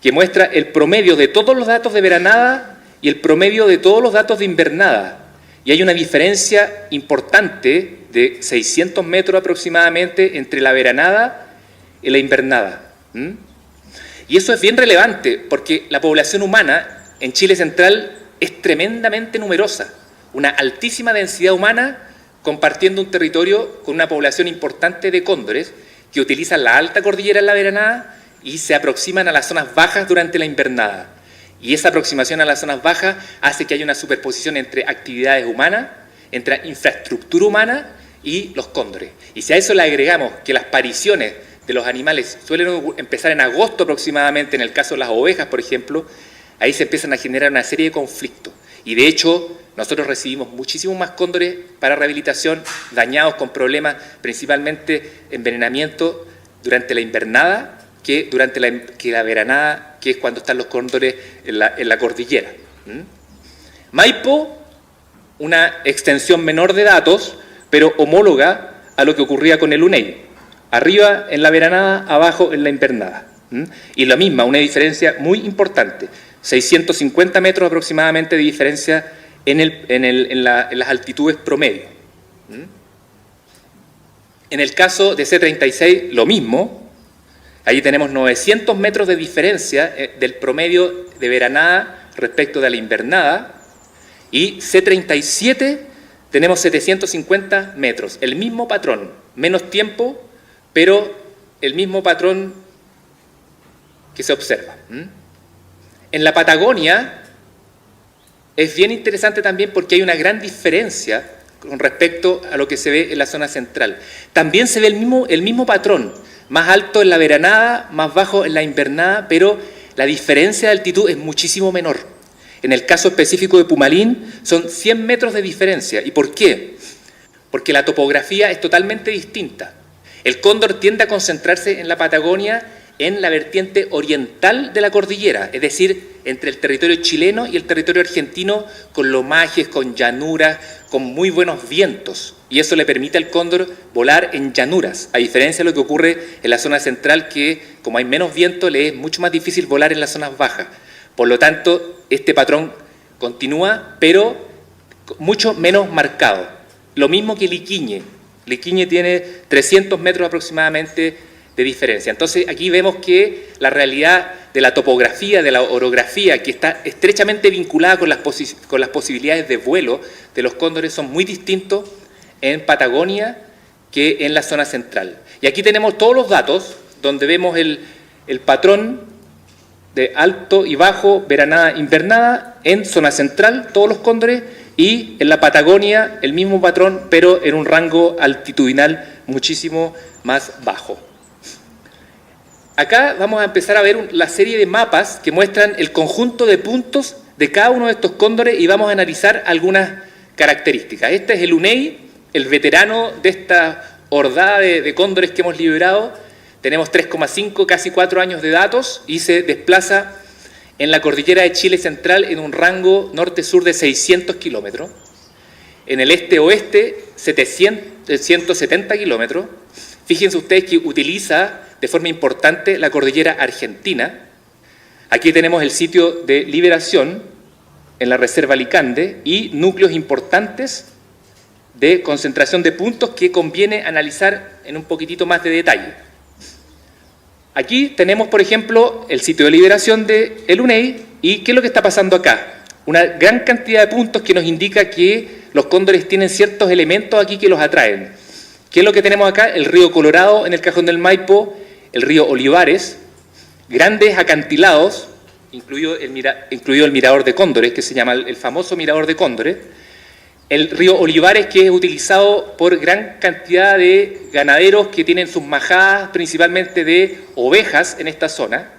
que muestra el promedio de todos los datos de veranada y el promedio de todos los datos de invernada. Y hay una diferencia importante de 600 metros aproximadamente entre la veranada y la invernada. Y eso es bien relevante porque la población humana en Chile central es tremendamente numerosa, una altísima densidad humana compartiendo un territorio con una población importante de cóndores que utilizan la alta cordillera en la veranada y se aproximan a las zonas bajas durante la invernada. Y esa aproximación a las zonas bajas hace que haya una superposición entre actividades humanas, entre infraestructura humana y los cóndores. Y si a eso le agregamos que las pariciones de los animales suelen empezar en agosto aproximadamente, en el caso de las ovejas, por ejemplo, ahí se empiezan a generar una serie de conflictos. Y de hecho, nosotros recibimos muchísimos más cóndores para rehabilitación, dañados con problemas, principalmente envenenamiento durante la invernada, que durante la veranada, que es cuando están los cóndores en la cordillera. Maipo, una extensión menor de datos, pero homóloga a lo que ocurría con el UNEI. Arriba en la veranada, abajo en la invernada. Y la misma, una diferencia muy importante, 650 metros aproximadamente de diferencia en las altitudes promedio. En el caso de C-36, lo mismo. Allí tenemos 900 metros de diferencia del promedio de veranada respecto de la invernada, y C-37 tenemos 750 metros, el mismo patrón, menos tiempo, pero el mismo patrón que se observa. En la Patagonia es bien interesante también porque hay una gran diferencia con respecto a lo que se ve en la zona central. También se ve el mismo patrón, más alto en la veranada, más bajo en la invernada, pero la diferencia de altitud es muchísimo menor. En el caso específico de Pumalín son 100 metros de diferencia. ¿Y por qué? Porque la topografía es totalmente distinta. El cóndor tiende a concentrarse en la Patagonia en la vertiente oriental de la cordillera, es decir, entre el territorio chileno y el territorio argentino, con lomajes, con llanuras, con muy buenos vientos. Y eso le permite al cóndor volar en llanuras, a diferencia de lo que ocurre en la zona central, que como hay menos viento, le es mucho más difícil volar en las zonas bajas. Por lo tanto, este patrón continúa, pero mucho menos marcado. Lo mismo que Liquiñe. Liquiñe tiene 300 metros aproximadamente de diferencia. Entonces, aquí vemos que la realidad de la topografía, de la orografía, que está estrechamente vinculada con las posibilidades de vuelo de los cóndores, son muy distintos en Patagonia que en la zona central. Y aquí tenemos todos los datos, donde vemos el patrón de alto y bajo, veranada, invernada, en zona central, todos los cóndores, y en la Patagonia el mismo patrón, pero en un rango altitudinal muchísimo más bajo. Acá vamos a empezar a ver la serie de mapas que muestran el conjunto de puntos de cada uno de estos cóndores y vamos a analizar algunas características. Este es el UNEI, el veterano de esta hordada de cóndores que hemos liberado. Tenemos 3,5, casi 4 años de datos y se desplaza en la cordillera de Chile Central en un rango norte-sur de 600 kilómetros. En el este-oeste, 170 kilómetros. Fíjense ustedes que utiliza de forma importante la cordillera argentina. Aquí tenemos el sitio de liberación en la Reserva Licande y núcleos importantes de concentración de puntos que conviene analizar en un poquitito más de detalle. Aquí tenemos, por ejemplo, el sitio de liberación de el UNEI y ¿qué es lo que está pasando acá? Una gran cantidad de puntos que nos indica que los cóndores tienen ciertos elementos aquí que los atraen. ¿Qué es lo que tenemos acá? El río Colorado en el Cajón del Maipo, el río Olivares, grandes acantilados, incluido el mirador de cóndores, que se llama el famoso mirador de cóndores, el río Olivares, que es utilizado por gran cantidad de ganaderos que tienen sus majadas principalmente de ovejas en esta zona.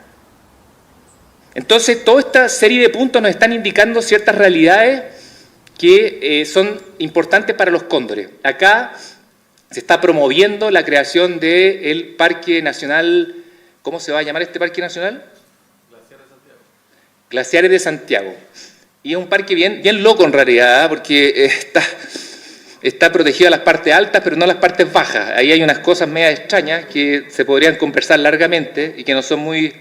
Entonces, toda esta serie de puntos nos están indicando ciertas realidades que son importantes para los cóndores. Acá se está promoviendo la creación del Parque Nacional, ¿cómo se va a llamar este Parque Nacional? Glaciares de Santiago. Glaciares de Santiago. Y es un parque bien loco en realidad, porque está protegido a las partes altas, pero no a las partes bajas. Ahí hay unas cosas medio extrañas que se podrían conversar largamente y que no son muy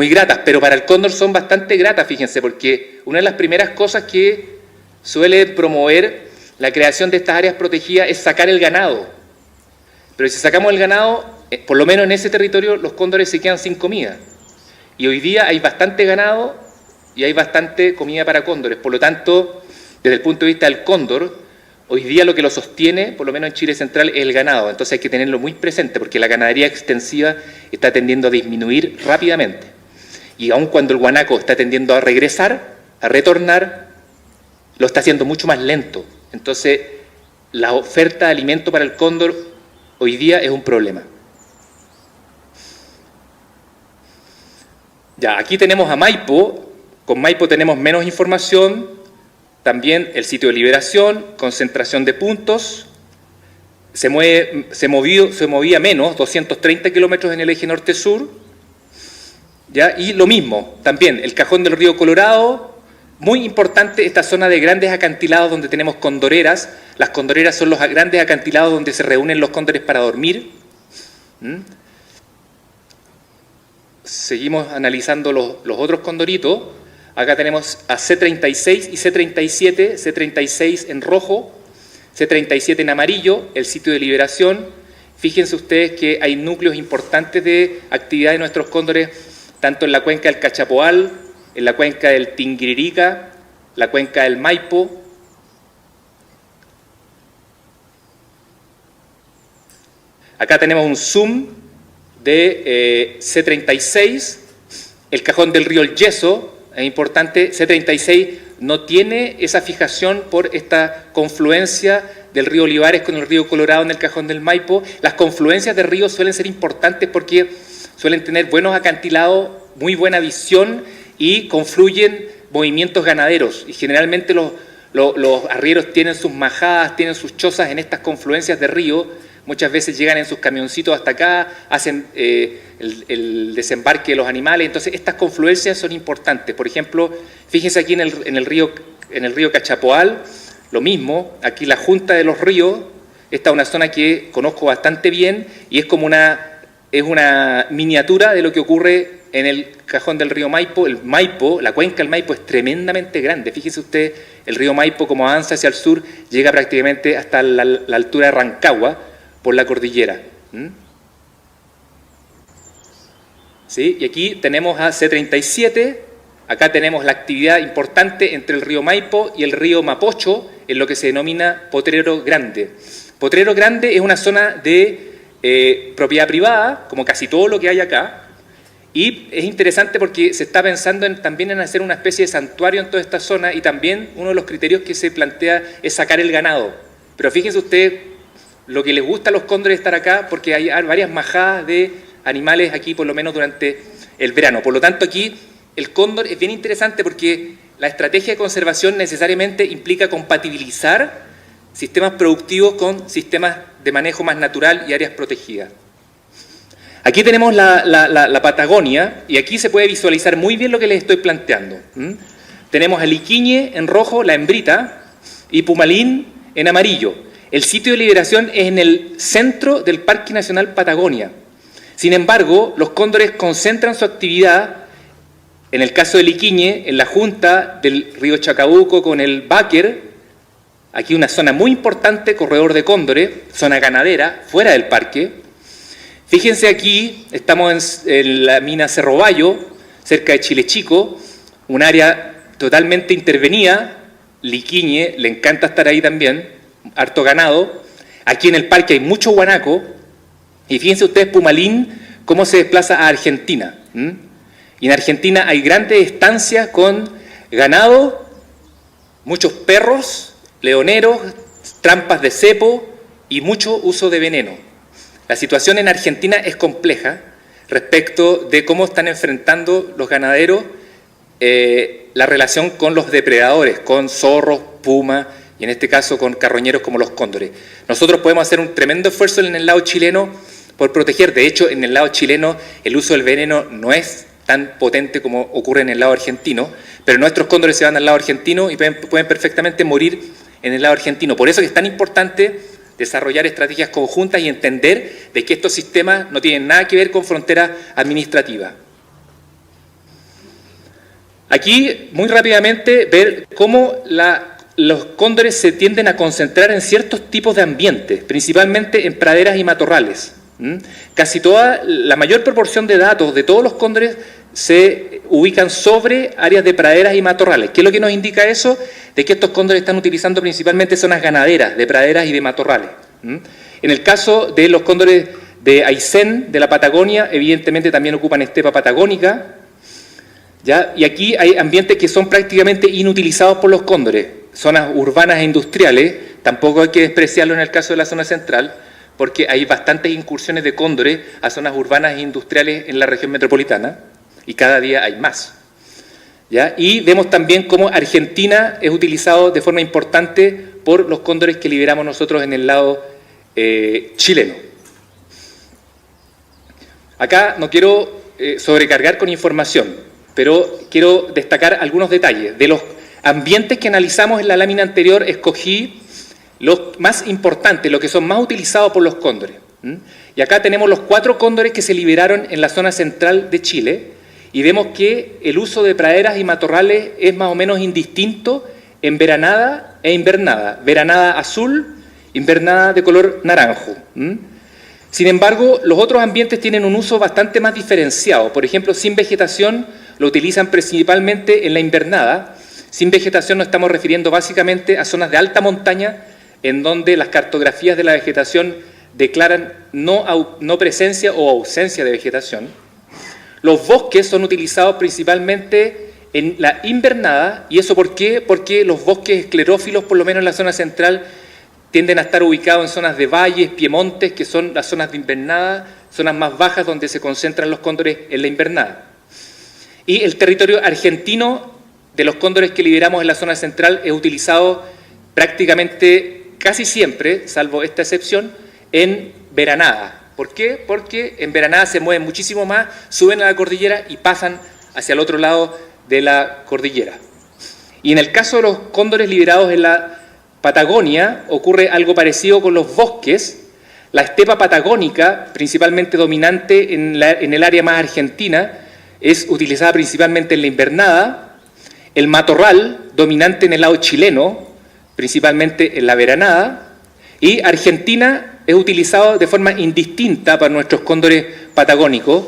gratas, pero para el cóndor son bastante gratas, fíjense, porque una de las primeras cosas que suele promover la creación de estas áreas protegidas es sacar el ganado. Pero si sacamos el ganado, por lo menos en ese territorio, los cóndores se quedan sin comida. Y hoy día hay bastante ganado y hay bastante comida para cóndores. Por lo tanto, desde el punto de vista del cóndor, hoy día lo que lo sostiene, por lo menos en Chile Central, es el ganado. Entonces hay que tenerlo muy presente porque la ganadería extensiva está tendiendo a disminuir rápidamente. Y aun cuando el guanaco está tendiendo a regresar, a retornar, lo está haciendo mucho más lento. Entonces, la oferta de alimento para el cóndor hoy día es un problema. Ya, aquí tenemos a Maipo. Con Maipo tenemos menos información. También el sitio de liberación, concentración de puntos. Se movía menos, 230 kilómetros en el eje norte-sur. ¿Ya? Y lo mismo, también el Cajón del río Colorado. Muy importante esta zona de grandes acantilados donde tenemos condoreras. Las condoreras son los grandes acantilados donde se reúnen los cóndores para dormir. Seguimos analizando los otros condoritos. Acá tenemos a C36 y C37, C36 en rojo, C37 en amarillo, el sitio de liberación. Fíjense ustedes que hay núcleos importantes de actividad de nuestros cóndores, tanto en la cuenca del Cachapoal, en la cuenca del Tinguiririca, la cuenca del Maipo. Acá tenemos un zoom de C36, el Cajón del río El Yeso, es importante, C36 no tiene esa fijación por esta confluencia del río Olivares con el río Colorado en el Cajón del Maipo. Las confluencias de ríos suelen ser importantes porque suelen tener buenos acantilados, muy buena visión y confluyen movimientos ganaderos. Y generalmente los arrieros tienen sus majadas, tienen sus chozas en estas confluencias de río. Muchas veces llegan en sus camioncitos hasta acá, hacen el desembarque de los animales. Entonces, estas confluencias son importantes. Por ejemplo, fíjense aquí en el río Cachapoal, lo mismo. Aquí la junta de los ríos, esta es una zona que conozco bastante bien y es como una miniatura de lo que ocurre en el cajón del río Maipo. El Maipo, la cuenca del Maipo es tremendamente grande. Fíjese usted, el río Maipo, como avanza hacia el sur, llega prácticamente hasta la altura de Rancagua, por la cordillera. ¿Sí? Y aquí tenemos a C37, acá tenemos la actividad importante entre el río Maipo y el río Mapocho, en lo que se denomina Potrero Grande. Potrero Grande es una zona de propiedad privada, como casi todo lo que hay acá, y es interesante porque se está pensando también en hacer una especie de santuario en toda esta zona, y también uno de los criterios que se plantea es sacar el ganado. Pero fíjense ustedes lo que les gusta a los cóndores estar acá, porque hay varias majadas de animales aquí, por lo menos durante el verano. Por lo tanto, aquí el cóndor es bien interesante porque la estrategia de conservación necesariamente implica compatibilizar sistemas productivos con sistemas de manejo más natural y áreas protegidas. Aquí tenemos la Patagonia, y aquí se puede visualizar muy bien lo que les estoy planteando. Tenemos a Liquiñe en rojo, la hembrita, y Pumalín en amarillo. El sitio de liberación es en el centro del Parque Nacional Patagonia. Sin embargo, los cóndores concentran su actividad, en el caso de Liquiñe, en la junta del río Chacabuco con el Báquer, aquí una zona muy importante, corredor de cóndores, zona ganadera, fuera del parque. Fíjense aquí, estamos en la mina Cerro Bayo, cerca de Chile Chico, un área totalmente intervenida. Liquiñe, le encanta estar ahí también, harto ganado. Aquí en el parque hay mucho guanaco. Y fíjense ustedes, Pumalín, cómo se desplaza a Argentina. Y en Argentina hay grandes estancias con ganado, muchos perros, leoneros, trampas de cepo y mucho uso de veneno. La situación en Argentina es compleja respecto de cómo están enfrentando los ganaderos la relación con los depredadores, con zorros, pumas, y en este caso con carroñeros como los cóndores. Nosotros podemos hacer un tremendo esfuerzo en el lado chileno por proteger. De hecho, en el lado chileno el uso del veneno no es tan potente como ocurre en el lado argentino, pero nuestros cóndores se van al lado argentino y pueden perfectamente morir en el lado argentino. Por eso es tan importante desarrollar estrategias conjuntas y entender de que estos sistemas no tienen nada que ver con fronteras administrativas. Aquí, muy rápidamente, ver cómo los cóndores se tienden a concentrar en ciertos tipos de ambientes, principalmente en praderas y matorrales. Casi la mayor proporción de datos de todos los cóndores se ubican sobre áreas de praderas y matorrales. ¿Qué es lo que nos indica eso? De que estos cóndores están utilizando principalmente zonas ganaderas, de praderas y de matorrales. En el caso de los cóndores de Aysén, de la Patagonia, evidentemente también ocupan estepa patagónica, ¿ya? Y aquí hay ambientes que son prácticamente inutilizados por los cóndores, zonas urbanas e industriales. Tampoco hay que despreciarlo en el caso de la zona central, porque hay bastantes incursiones de cóndores a zonas urbanas e industriales en la región metropolitana, y cada día hay más. ¿Ya? Y vemos también cómo Argentina es utilizado de forma importante por los cóndores que liberamos nosotros en el lado chileno. Acá no quiero sobrecargar con información, pero quiero destacar algunos detalles. De los ambientes que analizamos en la lámina anterior, escogí los más importantes, los que son más utilizados por los cóndores. Y acá tenemos los 4 cóndores que se liberaron en la zona central de Chile, y vemos que el uso de praderas y matorrales es más o menos indistinto en veranada e invernada. Veranada azul, invernada de color naranjo. Sin embargo, los otros ambientes tienen un uso bastante más diferenciado. Por ejemplo, sin vegetación lo utilizan principalmente en la invernada. Sin vegetación nos estamos refiriendo básicamente a zonas de alta montaña, en donde las cartografías de la vegetación declaran no presencia o ausencia de vegetación. Los bosques son utilizados principalmente en la invernada. ¿Y eso por qué? Porque los bosques esclerófilos, por lo menos en la zona central, tienden a estar ubicados en zonas de valles, piemontes, que son las zonas de invernada, zonas más bajas donde se concentran los cóndores en la invernada. Y el territorio argentino de los cóndores que liberamos en la zona central es utilizado prácticamente casi siempre, salvo esta excepción, en veranada. ¿Por qué? Porque en veranada se mueven muchísimo más, suben a la cordillera y pasan hacia el otro lado de la cordillera. Y en el caso de los cóndores liberados en la Patagonia ocurre algo parecido con los bosques. La estepa patagónica, principalmente dominante en el área más argentina, es utilizada principalmente en la invernada. El matorral, dominante en el lado chileno, principalmente en la veranada. Y Argentina es utilizado de forma indistinta para nuestros cóndores patagónicos.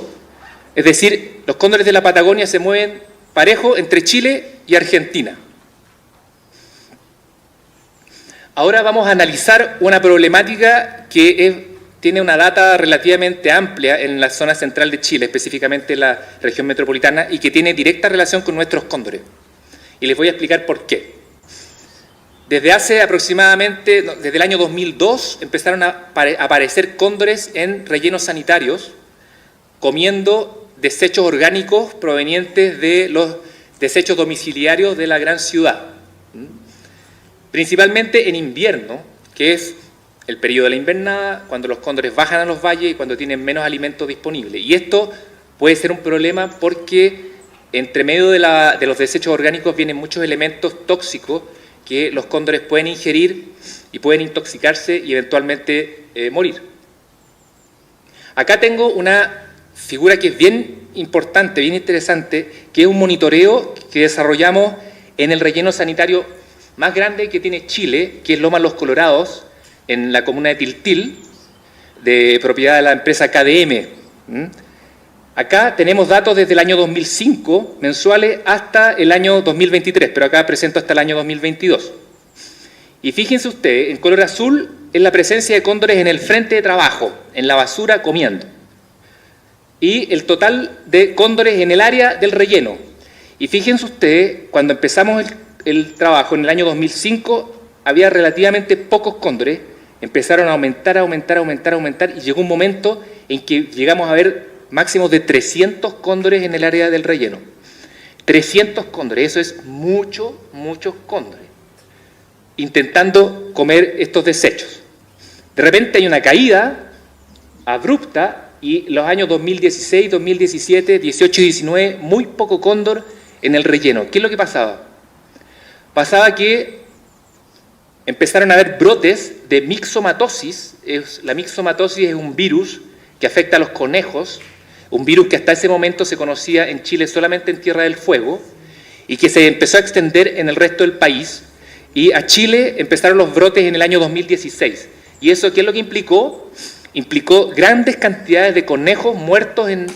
Es decir, los cóndores de la Patagonia se mueven parejo entre Chile y Argentina. Ahora vamos a analizar una problemática que tiene una data relativamente amplia en la zona central de Chile, específicamente en la región metropolitana, y que tiene directa relación con nuestros cóndores. Y les voy a explicar por qué. Desde hace aproximadamente, desde el año 2002, empezaron a aparecer cóndores en rellenos sanitarios, comiendo desechos orgánicos provenientes de los desechos domiciliarios de la gran ciudad. Principalmente en invierno, que es el periodo de la invernada, cuando los cóndores bajan a los valles y cuando tienen menos alimento disponible. Y esto puede ser un problema porque entre medio de los desechos orgánicos vienen muchos elementos tóxicos que los cóndores pueden ingerir y pueden intoxicarse y eventualmente morir. Acá tengo una figura que es bien importante, bien interesante, que es un monitoreo que desarrollamos en el relleno sanitario más grande que tiene Chile, que es Loma Los Colorados, en la comuna de Tiltil, de propiedad de la empresa KDM. Acá tenemos datos desde el año 2005, mensuales, hasta el año 2023, pero acá presento hasta el año 2022. Y fíjense ustedes, en color azul es la presencia de cóndores en el frente de trabajo, en la basura comiendo. Y el total de cóndores en el área del relleno. Y fíjense ustedes, cuando empezamos el trabajo en el año 2005, había relativamente pocos cóndores, empezaron a aumentar, y llegó un momento en que llegamos a ver máximos de 300 cóndores en el área del relleno. 300 cóndores, eso es muchos cóndores, intentando comer estos desechos. De repente hay una caída abrupta y los años 2016, 2017, 18 y 19, muy poco cóndor en el relleno. ¿Qué es lo que pasaba? Pasaba que empezaron a haber brotes de mixomatosis. La mixomatosis es un virus que afecta a los conejos, un virus que hasta ese momento se conocía en Chile solamente en Tierra del Fuego y que se empezó a extender en el resto del país. Y a Chile empezaron los brotes en el año 2016. ¿Y eso qué es lo que implicó? Implicó grandes cantidades de conejos muertos en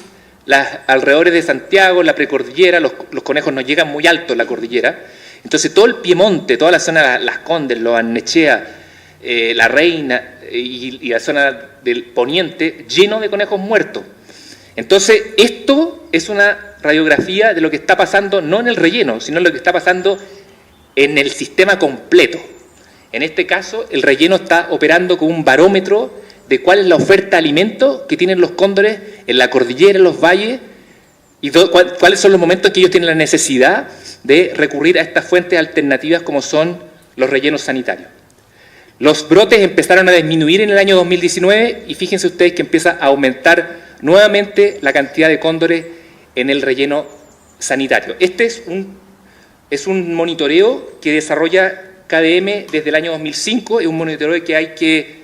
los alrededores de Santiago, en la precordillera. Los conejos no llegan muy alto en la cordillera. Entonces todo el Piemonte, toda la zona de Las Condes, Lo Barnechea, La Reina y la zona del Poniente, lleno de conejos muertos. Entonces esto es una radiografía de lo que está pasando no en el relleno, sino lo que está pasando en el sistema completo. En este caso el relleno está operando como un barómetro de cuál es la oferta de alimentos que tienen los cóndores en la cordillera, en los valles, y cuáles son los momentos en que ellos tienen la necesidad de recurrir a estas fuentes alternativas como son los rellenos sanitarios. Los brotes empezaron a disminuir en el año 2019 y fíjense ustedes que empieza a aumentar nuevamente la cantidad de cóndores en el relleno sanitario. Este es un monitoreo que desarrolla KDM desde el año 2005, es un monitoreo que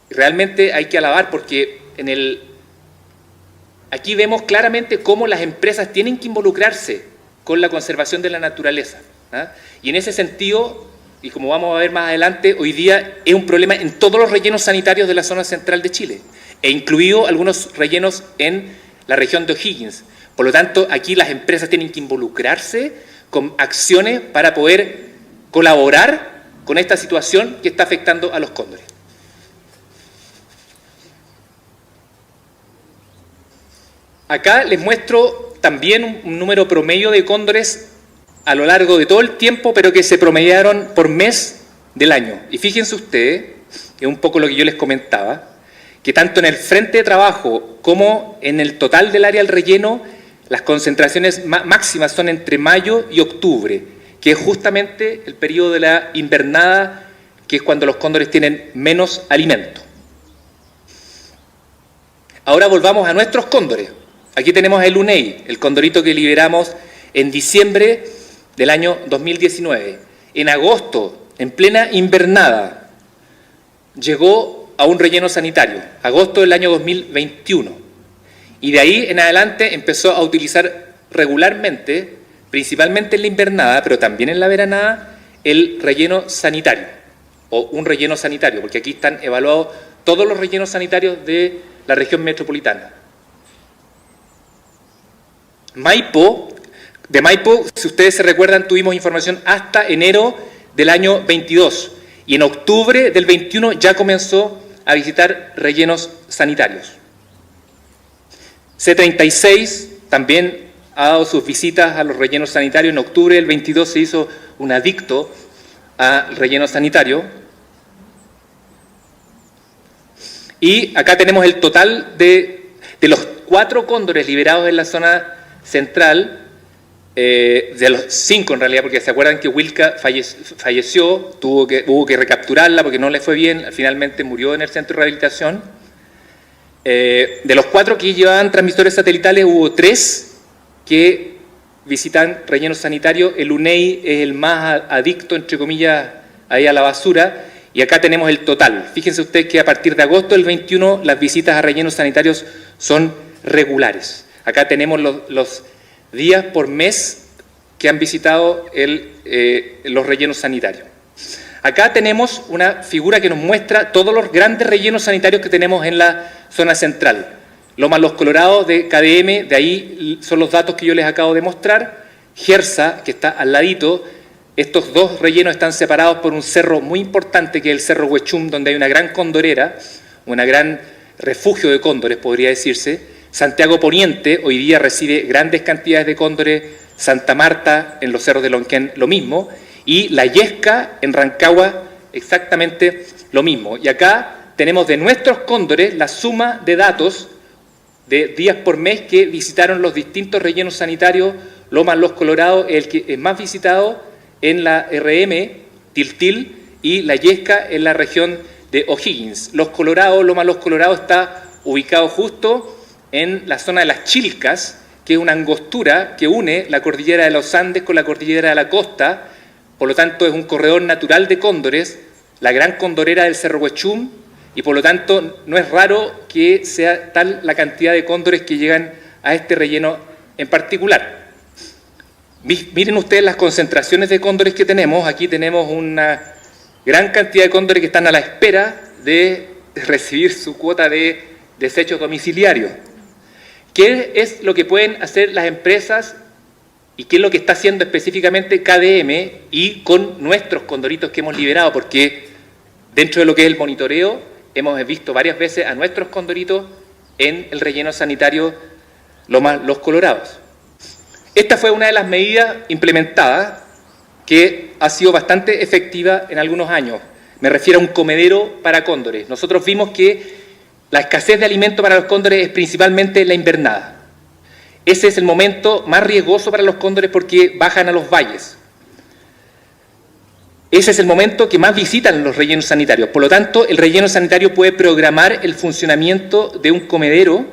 realmente hay que alabar porque aquí vemos claramente cómo las empresas tienen que involucrarse con la conservación de la naturaleza. Y en ese sentido, y como vamos a ver más adelante, hoy día es un problema en todos los rellenos sanitarios de la zona central de Chile, e incluido algunos rellenos en la región de O'Higgins. Por lo tanto, aquí las empresas tienen que involucrarse con acciones para poder colaborar con esta situación que está afectando a los cóndores. Acá les muestro también un número promedio de cóndores a lo largo de todo el tiempo, pero que se promediaron por mes del año. Y fíjense ustedes, es un poco lo que yo les comentaba, que tanto en el frente de trabajo como en el total del área del relleno, las concentraciones máximas son entre mayo y octubre, que es justamente el periodo de la invernada, que es cuando los cóndores tienen menos alimento. Ahora volvamos a nuestros cóndores. Aquí tenemos el UNEI, el condorito que liberamos en diciembre del año 2019. En agosto, en plena invernada, llegó a un relleno sanitario, agosto del año 2021. Y de ahí en adelante empezó a utilizar regularmente, principalmente en la invernada, pero también en la veranada, el relleno sanitario, o un relleno sanitario, porque aquí están evaluados todos los rellenos sanitarios de la región metropolitana. De Maipo, si ustedes se recuerdan, tuvimos información hasta enero del año 22, y en octubre del 21 ya comenzó a visitar rellenos sanitarios. C36 también ha dado sus visitas a los rellenos sanitarios. En octubre del 22 se hizo un adicto al relleno sanitario. Y acá tenemos el total de los 4 cóndores liberados en la zona central, de los 5 en realidad, porque se acuerdan que Wilka falleció, hubo que recapturarla porque no le fue bien, finalmente murió en el centro de rehabilitación. De los 4 que llevaban transmisores satelitales, hubo 3 que visitan rellenos sanitarios. El UNEI es el más adicto, entre comillas, ahí a la basura. Y acá tenemos el total. Fíjense ustedes que a partir de agosto del 21 las visitas a rellenos sanitarios son regulares. Acá tenemos los días por mes que han visitado los rellenos sanitarios. Acá tenemos una figura que nos muestra todos los grandes rellenos sanitarios que tenemos en la zona central. Lomas Los Colorados de KDM, de ahí son los datos que yo les acabo de mostrar. Gersa, que está al ladito. Estos 2 rellenos están separados por un cerro muy importante, que es el Cerro Huechum, donde hay una gran condorera, una gran refugio de cóndores, podría decirse. Santiago Poniente hoy día recibe grandes cantidades de cóndores. Santa Marta, en los cerros de Lonquén, lo mismo. Y La Yesca, en Rancagua, exactamente lo mismo. Y acá tenemos de nuestros cóndores la suma de datos de días por mes que visitaron los distintos rellenos sanitarios. Lomas Los Colorados, el que es más visitado en la RM, Tiltil, y La Yesca en la región de O'Higgins. Lomas Los Colorados está ubicado justo en la zona de Las Chilcas, que es una angostura que une la cordillera de los Andes con la cordillera de la costa. Por lo tanto es un corredor natural de cóndores, la gran condorera del Cerro Huechum, y por lo tanto no es raro que sea tal la cantidad de cóndores que llegan a este relleno en particular. Miren ustedes las concentraciones de cóndores que tenemos. Aquí tenemos una gran cantidad de cóndores que están a la espera de recibir su cuota de desechos domiciliarios. ¿Qué es lo que pueden hacer las empresas y qué es lo que está haciendo específicamente KDM y con nuestros condoritos que hemos liberado? Porque dentro de lo que es el monitoreo hemos visto varias veces a nuestros condoritos en el relleno sanitario Lomas Los Colorados. Esta fue una de las medidas implementadas que ha sido bastante efectiva en algunos años. Me refiero a un comedero para cóndores. Nosotros vimos que la escasez de alimento para los cóndores es principalmente la invernada. Ese es el momento más riesgoso para los cóndores porque bajan a los valles. Ese es el momento que más visitan los rellenos sanitarios. Por lo tanto, el relleno sanitario puede programar el funcionamiento de un comedero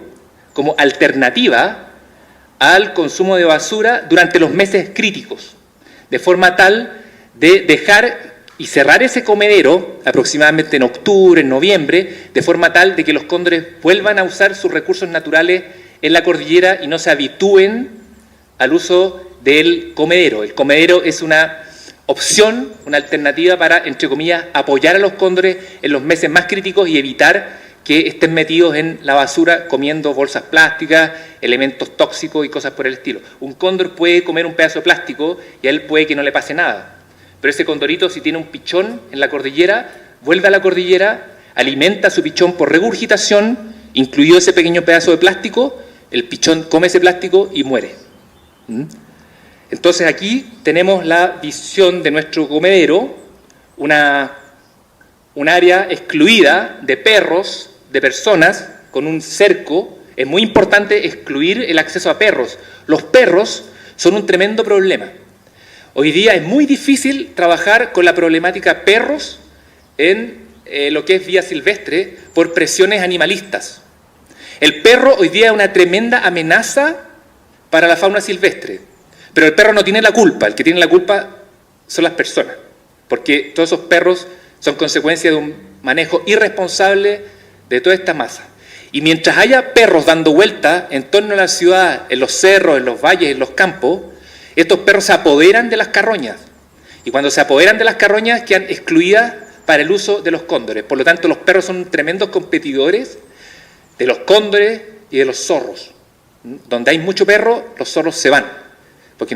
como alternativa al consumo de basura durante los meses críticos, de forma tal de dejar y cerrar ese comedero aproximadamente en octubre, en noviembre, de forma tal de que los cóndores vuelvan a usar sus recursos naturales en la cordillera y no se habitúen al uso del comedero. El comedero es una opción, una alternativa para, entre comillas, apoyar a los cóndores en los meses más críticos y evitar que estén metidos en la basura comiendo bolsas plásticas, elementos tóxicos y cosas por el estilo. Un cóndor puede comer un pedazo de plástico y a él puede que no le pase nada. Pero ese condorito, si tiene un pichón en la cordillera, vuelve a la cordillera, alimenta su pichón por regurgitación, incluido ese pequeño pedazo de plástico, el pichón come ese plástico y muere. Entonces aquí tenemos la visión de nuestro comedero, un área excluida de perros, de personas, con un cerco. Es muy importante excluir el acceso a perros. Los perros son un tremendo problema. Hoy día es muy difícil trabajar con la problemática perros en lo que es vía silvestre por presiones animalistas. El perro hoy día es una tremenda amenaza para la fauna silvestre, pero el perro no tiene la culpa, el que tiene la culpa son las personas, porque todos esos perros son consecuencia de un manejo irresponsable de toda esta masa. Y mientras haya perros dando vueltas en torno a la ciudad, en los cerros, en los valles, en los campos, estos perros se apoderan de las carroñas. Y cuando se apoderan de las carroñas quedan excluidas para el uso de los cóndores. Por lo tanto, los perros son tremendos competidores de los cóndores y de los zorros. Donde hay mucho perro, los zorros se van, porque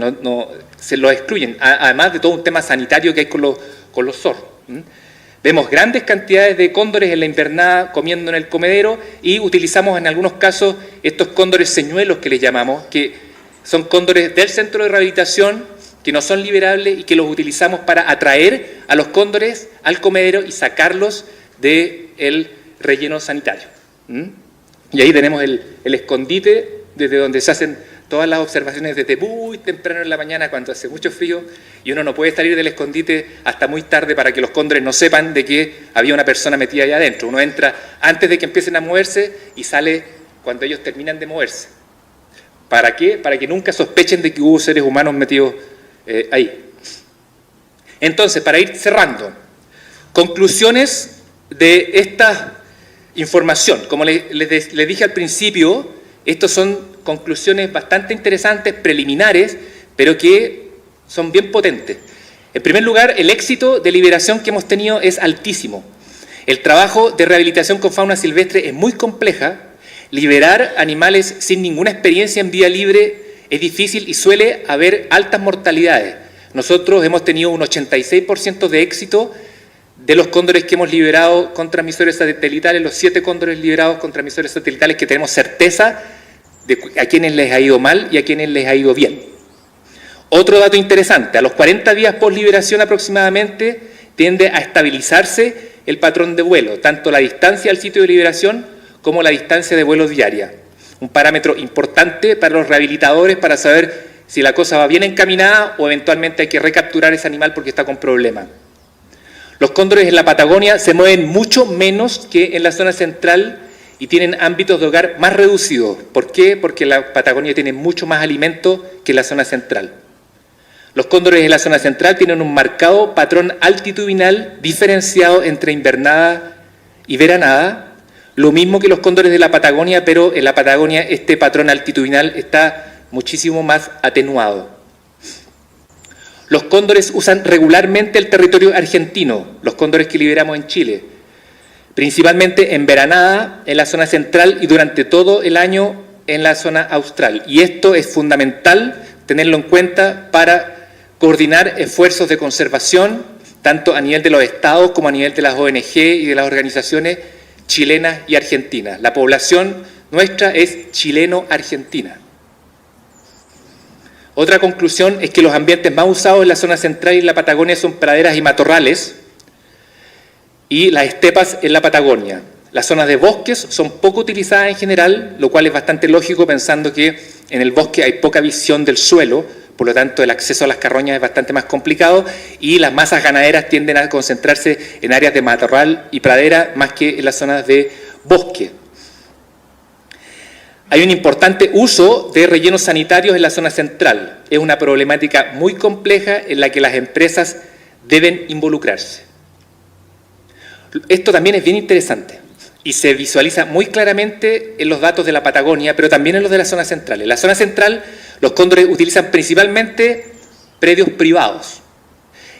se los excluyen, además de todo un tema sanitario que hay con los zorros. Vemos grandes cantidades de cóndores en la invernada comiendo en el comedero y utilizamos en algunos casos estos cóndores señuelos que les llamamos, que son cóndores del centro de rehabilitación que no son liberables y que los utilizamos para atraer a los cóndores al comedero y sacarlos del relleno sanitario. Y ahí tenemos el escondite desde donde se hacen todas las observaciones desde muy temprano en la mañana cuando hace mucho frío y uno no puede salir del escondite hasta muy tarde para que los cóndores no sepan de que había una persona metida allá adentro. Uno entra antes de que empiecen a moverse y sale cuando ellos terminan de moverse. ¿Para qué? Para que nunca sospechen de que hubo seres humanos metidos ahí. Entonces, para ir cerrando, conclusiones de esta información. Como les dije al principio, estos son conclusiones bastante interesantes, preliminares, pero que son bien potentes. En primer lugar, el éxito de liberación que hemos tenido es altísimo. El trabajo de rehabilitación con fauna silvestre es muy compleja. Liberar animales sin ninguna experiencia en vía libre es difícil y suele haber altas mortalidades. Nosotros hemos tenido un 86% de éxito de los cóndores que hemos liberado con transmisores satelitales, los 7 cóndores liberados con transmisores satelitales que tenemos certeza de a quienes les ha ido mal y a quienes les ha ido bien. Otro dato interesante, a los 40 días post liberación aproximadamente tiende a estabilizarse el patrón de vuelo, tanto la distancia al sitio de liberación como la distancia de vuelo diaria. Un parámetro importante para los rehabilitadores para saber si la cosa va bien encaminada o eventualmente hay que recapturar ese animal porque está con problemas. Los cóndores en la Patagonia se mueven mucho menos que en la zona central y tienen ámbitos de hogar más reducidos. ¿Por qué? Porque la Patagonia tiene mucho más alimento que la zona central. Los cóndores en la zona central tienen un marcado patrón altitudinal diferenciado entre invernada y veranada, lo mismo que los cóndores de la Patagonia, pero en la Patagonia este patrón altitudinal está muchísimo más atenuado. Los cóndores usan regularmente el territorio argentino, los cóndores que liberamos en Chile, principalmente en veranada, en la zona central y durante todo el año en la zona austral. Y esto es fundamental tenerlo en cuenta para coordinar esfuerzos de conservación, tanto a nivel de los estados como a nivel de las ONG y de las organizaciones chilenas y argentinas. La población nuestra es chileno-argentina. Otra conclusión es que los ambientes más usados en la zona central y en la Patagonia son praderas y matorrales y las estepas en la Patagonia. Las zonas de bosques son poco utilizadas en general, lo cual es bastante lógico pensando que en el bosque hay poca visión del suelo, por lo tanto el acceso a las carroñas es bastante más complicado y las masas ganaderas tienden a concentrarse en áreas de matorral y pradera más que en las zonas de bosque. Hay un importante uso de rellenos sanitarios en la zona central. Es una problemática muy compleja en la que las empresas deben involucrarse. Esto también es bien interesante y se visualiza muy claramente en los datos de la Patagonia, pero también en los de la zona central. En la zona central, los cóndores utilizan principalmente predios privados.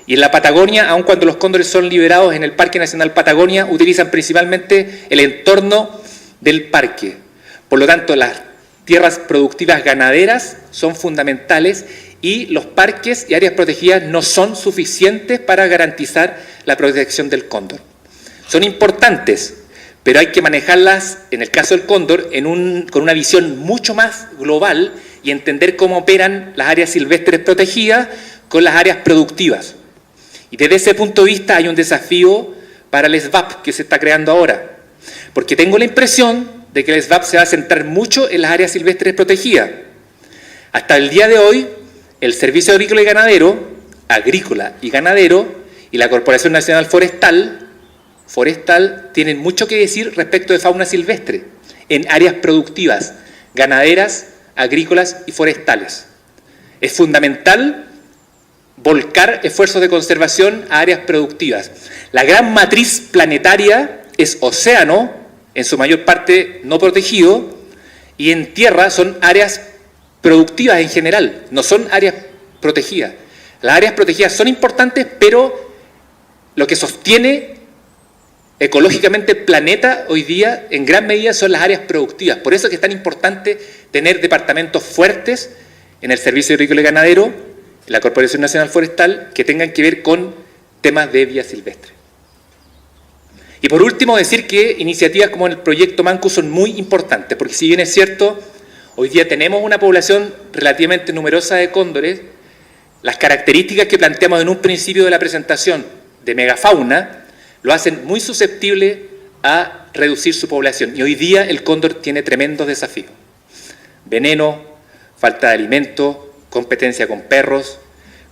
Y en la Patagonia, aun cuando los cóndores son liberados en el Parque Nacional Patagonia, utilizan principalmente el entorno del parque. Por lo tanto, las tierras productivas ganaderas son fundamentales y los parques y áreas protegidas no son suficientes para garantizar la protección del cóndor. Son importantes, pero hay que manejarlas, en el caso del cóndor, con una visión mucho más global y entender cómo operan las áreas silvestres protegidas con las áreas productivas. Y desde ese punto de vista hay un desafío para el SVAP que se está creando ahora, porque tengo la impresión de que el SVAP se va a centrar mucho en las áreas silvestres protegidas. Hasta el día de hoy, el Servicio Agrícola y Ganadero y la Corporación Nacional Forestal tienen mucho que decir respecto de fauna silvestre en áreas productivas, ganaderas, agrícolas y forestales. Es fundamental volcar esfuerzos de conservación a áreas productivas. La gran matriz planetaria es océano, en su mayor parte no protegido, y en tierra son áreas productivas en general, no son áreas protegidas. Las áreas protegidas son importantes, pero lo que sostiene ecológicamente el planeta hoy día en gran medida son las áreas productivas. Por eso es que es tan importante tener departamentos fuertes en el Servicio Agrícola y Ganadero, en la Corporación Nacional Forestal, que tengan que ver con temas de vida silvestre. Y por último, decir que iniciativas como el proyecto Manku son muy importantes, porque si bien es cierto, hoy día tenemos una población relativamente numerosa de cóndores, las características que planteamos en un principio de la presentación de megafauna lo hacen muy susceptible a reducir su población. Y hoy día el cóndor tiene tremendos desafíos. Veneno, falta de alimento, competencia con perros,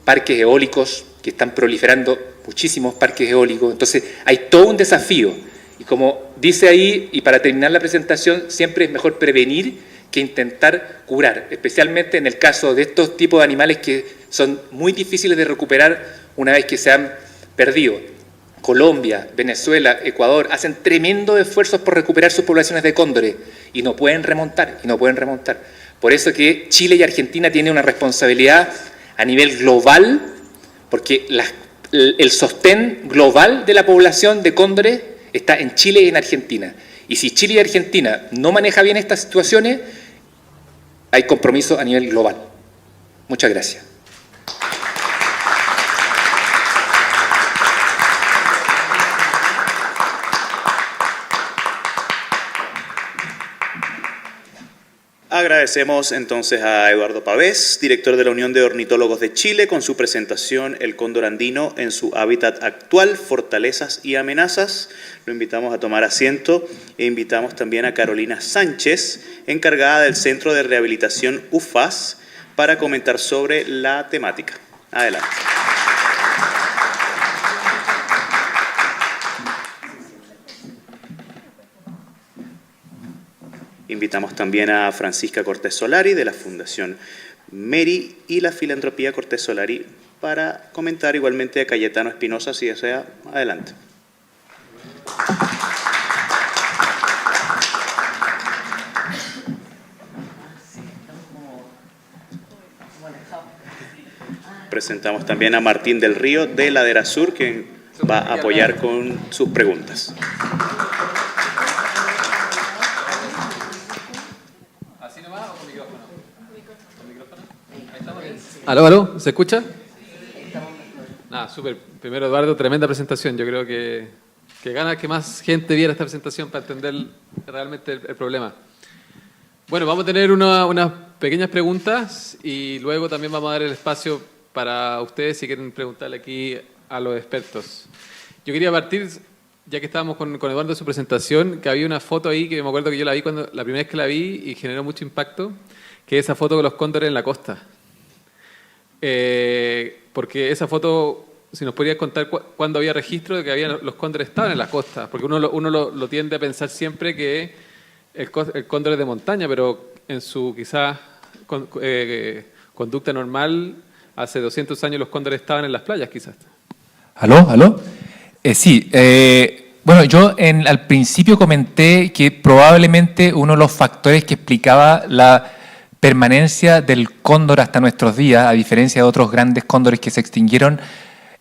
parques eólicos, que están proliferando muchísimos parques eólicos. Entonces hay todo un desafío. Y como dice ahí, y para terminar la presentación, siempre es mejor prevenir que intentar curar, especialmente en el caso de estos tipos de animales que son muy difíciles de recuperar una vez que se han perdido. Colombia, Venezuela, Ecuador hacen tremendos esfuerzos por recuperar sus poblaciones de cóndores y no pueden remontar, Por eso que Chile y Argentina tienen una responsabilidad a nivel global, porque el sostén global de la población de cóndores está en Chile y en Argentina. Y si Chile y Argentina no manejan bien estas situaciones, hay compromiso a nivel global. Muchas gracias. Agradecemos entonces a Eduardo Pavés, director de la Unión de Ornitólogos de Chile, con su presentación El cóndor andino en su hábitat actual, fortalezas y amenazas. Lo invitamos a tomar asiento e invitamos también a Carolina Sánchez, encargada del Centro de Rehabilitación UFAS, para comentar sobre la temática. Adelante. Invitamos también a Francisca Cortés Solari de la Fundación MERI y la Filantropía Cortés Solari para comentar, igualmente a Cayetano Espinosa, si desea. Adelante. Presentamos también a Martín del Río de Ladera Sur, quien va a apoyar con sus preguntas. Aló, ¿se escucha? Nada, súper. Primero, Eduardo, tremenda presentación. Yo creo que gana que más gente viera esta presentación para entender realmente el problema. Bueno, vamos a tener unas pequeñas preguntas y luego también vamos a dar el espacio para ustedes si quieren preguntarle aquí a los expertos. Yo quería partir, ya que estábamos con Eduardo en su presentación, que había una foto ahí que me acuerdo que yo la vi la primera vez que la vi y generó mucho impacto, que es esa foto con los cóndores en la costa. Porque esa foto, si nos podrías contar cuándo había registro de que los cóndores estaban en la costa, porque uno lo tiende a pensar siempre que el cóndor es de montaña, pero en su quizás conducta normal, hace 200 años los cóndores estaban en las playas quizás. ¿Aló? Sí, bueno, yo al principio comenté que probablemente uno de los factores que explicaba la permanencia del cóndor hasta nuestros días, a diferencia de otros grandes cóndores que se extinguieron,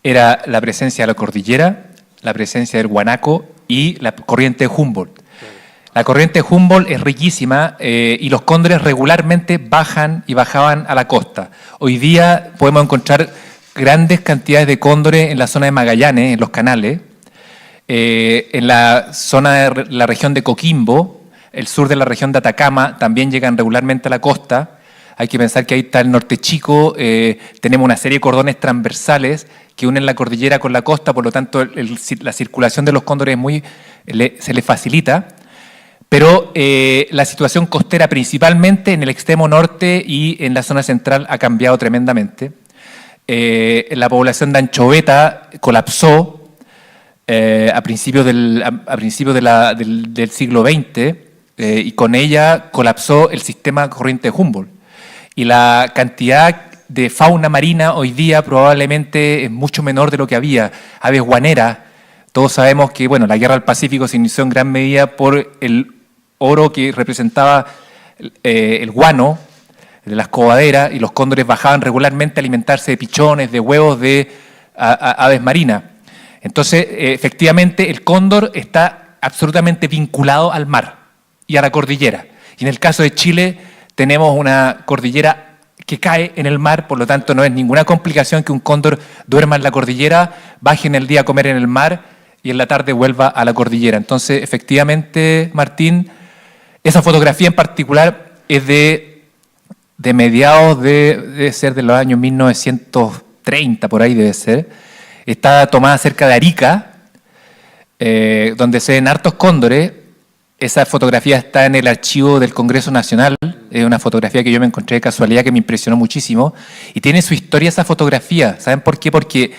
era la presencia de la cordillera, la presencia del guanaco y la corriente de Humboldt. La corriente de Humboldt es riquísima y los cóndores regularmente bajan y bajaban a la costa. Hoy día podemos encontrar grandes cantidades de cóndores en la zona de Magallanes, en los canales, en la zona de la región de Coquimbo, el sur de la región de Atacama también llegan regularmente a la costa. hay que pensar que ahí está el norte chico, tenemos una serie de cordones transversales que unen la cordillera con la costa, por lo tanto la circulación de los cóndores se les facilita, pero la situación costera principalmente en el extremo norte y en la zona central ha cambiado tremendamente. La población de anchoveta colapsó a principios del siglo XX y con ella colapsó el sistema corriente de Humboldt. Y la cantidad de fauna marina hoy día probablemente es mucho menor de lo que había. Aves guaneras, todos sabemos que bueno, la guerra del Pacífico se inició en gran medida por el oro que representaba el guano de las cobaderas, y los cóndores bajaban regularmente a alimentarse de pichones, de huevos de aves marinas. Entonces, efectivamente, el cóndor está absolutamente vinculado al mar y a la cordillera. Y en el caso de Chile tenemos una cordillera que cae en el mar, por lo tanto no es ninguna complicación que un cóndor duerma en la cordillera, baje en el día a comer en el mar y en la tarde vuelva a la cordillera. Entonces, efectivamente, Martín, esa fotografía en particular es de mediados debe ser de los años 1930, por ahí debe ser. Está tomada cerca de Arica, donde se ven hartos cóndores. Esa fotografía está en el archivo del Congreso Nacional, es una fotografía que yo me encontré de casualidad que me impresionó muchísimo, y tiene su historia esa fotografía. ¿Saben por qué? Porque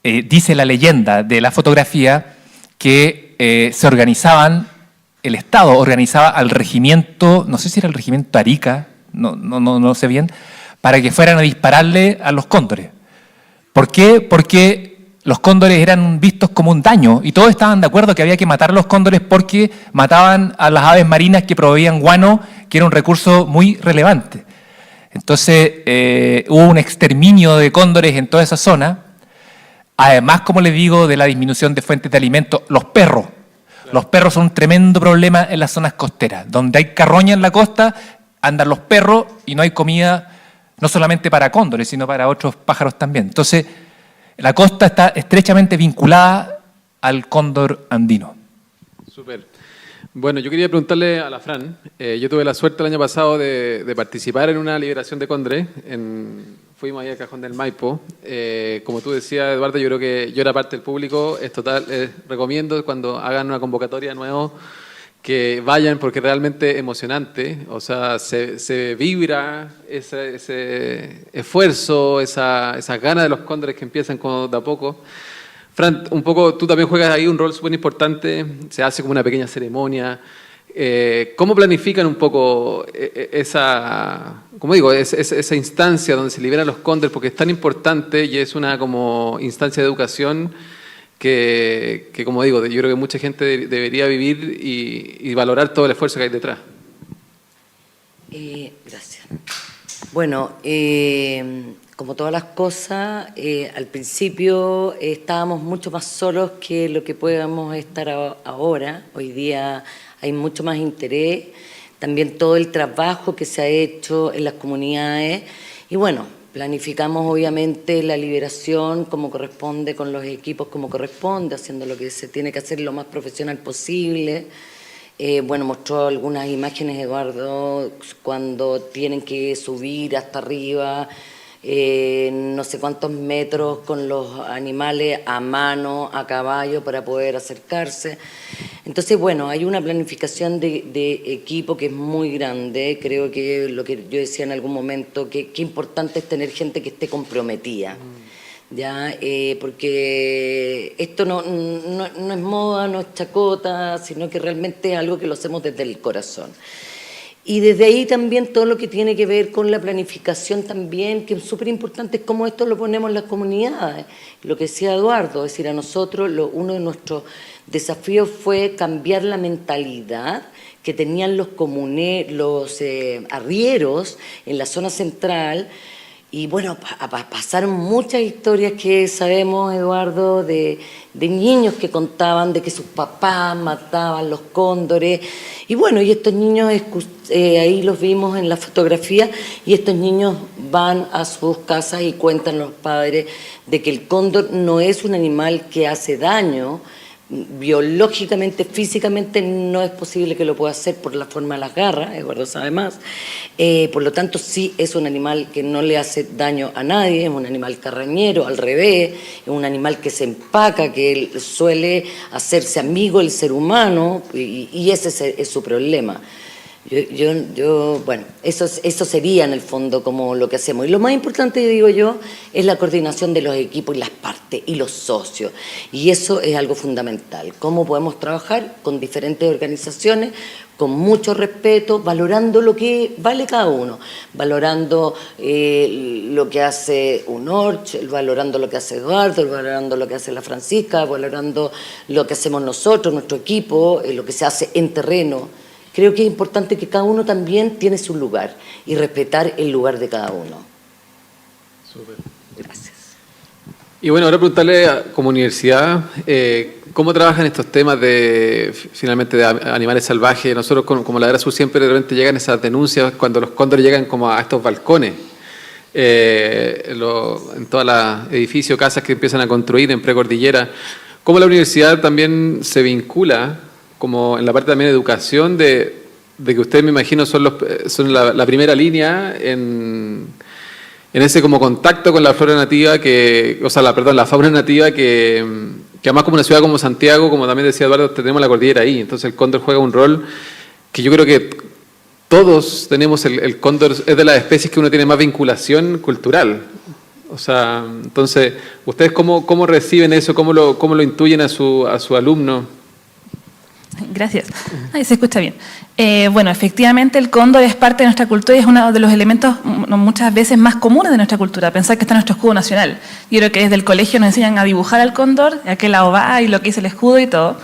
dice la leyenda de la fotografía que se organizaban, el Estado organizaba al regimiento, no sé si era el regimiento Arica, no sé bien, para que fueran a dispararle a los cóndores. ¿Por qué? Porque los cóndores eran vistos como un daño y todos estaban de acuerdo que había que matar a los cóndores porque mataban a las aves marinas que proveían guano, que era un recurso muy relevante. Entonces hubo un exterminio de cóndores en toda esa zona, además, como les digo, de la disminución de fuentes de alimento. Los perros son un tremendo problema en las zonas costeras, donde hay carroña en la costa, andan los perros y no hay comida, no solamente para cóndores, sino para otros pájaros también. Entonces, la costa está estrechamente vinculada al cóndor andino. Súper. Bueno, yo quería preguntarle a la Fran. Yo tuve la suerte el año pasado de participar en una liberación de cóndores. Fuimos ahí a Cajón del Maipo. Como tú decías, Eduardo, yo creo que yo era parte del público. Recomiendo cuando hagan una convocatoria de nuevo que vayan, porque es realmente emocionante. O sea, se vibra ese esfuerzo, esas ganas de los cóndores que empiezan de a poco. Fran, un poco, tú también juegas ahí un rol súper importante, se hace como una pequeña ceremonia. ¿Cómo planifican un poco esa instancia donde se liberan los cóndores? Porque es tan importante y es una como instancia de educación que como digo, yo creo que mucha gente debería vivir y valorar todo el esfuerzo que hay detrás. Gracias. Bueno, como todas las cosas, al principio estábamos mucho más solos que lo que podemos estar ahora. Hoy día hay mucho más interés, también todo el trabajo que se ha hecho en las comunidades. Y bueno, planificamos obviamente la liberación como corresponde, con los equipos como corresponde, haciendo lo que se tiene que hacer lo más profesional posible. Bueno, mostró algunas imágenes, Eduardo, cuando tienen que subir hasta arriba, no sé cuántos metros con los animales a mano, a caballo, para poder acercarse. Entonces, bueno, hay una planificación de equipo que es muy grande. Creo que lo que yo decía en algún momento, que importante es tener gente que esté comprometida. ¿Ya? Porque esto no es moda, no es chacota, sino que realmente es algo que lo hacemos desde el corazón. Y desde ahí también todo lo que tiene que ver con la planificación también, que es súper importante, es cómo esto lo ponemos en las comunidades. Lo que decía Eduardo, es decir, a nosotros uno de nuestros desafíos fue cambiar la mentalidad que tenían los arrieros en la zona central. Y bueno, pasaron muchas historias que sabemos, Eduardo, de niños que contaban de que sus papás mataban los cóndores. Y bueno, y estos niños, ahí los vimos en la fotografía, y estos niños van a sus casas y cuentan a los padres de que el cóndor no es un animal que hace daño, biológicamente, físicamente no es posible que lo pueda hacer por la forma de las garras, Eduardo sabe más. Por lo tanto, sí es un animal que no le hace daño a nadie, es un animal carroñero, al revés, es un animal que se empaca, que suele hacerse amigo del ser humano y ese es su problema. Bueno, eso sería en el fondo como lo que hacemos. Y lo más importante, digo yo, es la coordinación de los equipos y las partes y los socios. Y eso es algo fundamental. Cómo podemos trabajar con diferentes organizaciones, con mucho respeto, valorando lo que vale cada uno, valorando lo que hace UNORCH, valorando lo que hace Eduardo, valorando lo que hace la Francisca, valorando lo que hacemos nosotros, nuestro equipo, lo que se hace en terreno. Creo que es importante que cada uno también tiene su lugar y respetar el lugar de cada uno. Súper. Gracias. Y bueno, ahora preguntarle como universidad, ¿cómo trabajan estos temas finalmente de animales salvajes? Nosotros como Ladera Sur siempre de repente llegan esas denuncias cuando los cóndores llegan como a estos balcones. En todos los edificios, casas que empiezan a construir en precordillera. ¿Cómo la universidad también se vincula como en la parte también de educación, de que ustedes me imagino son la primera línea en ese como contacto con la flora nativa la fauna nativa que además como una ciudad como Santiago, como también decía Eduardo, tenemos la cordillera ahí, entonces el cóndor juega un rol que yo creo que todos tenemos, el cóndor es de las especies que uno tiene más vinculación cultural. O sea, entonces, ¿ustedes cómo reciben eso? ¿Cómo lo intuyen a su alumno? Gracias. Ahí se escucha bien. Bueno, efectivamente el cóndor es parte de nuestra cultura y es uno de los elementos muchas veces más comunes de nuestra cultura. Pensar que está en nuestro escudo nacional. Yo creo que desde el colegio nos enseñan a dibujar al cóndor, a qué lado va y lo que es el escudo y todo.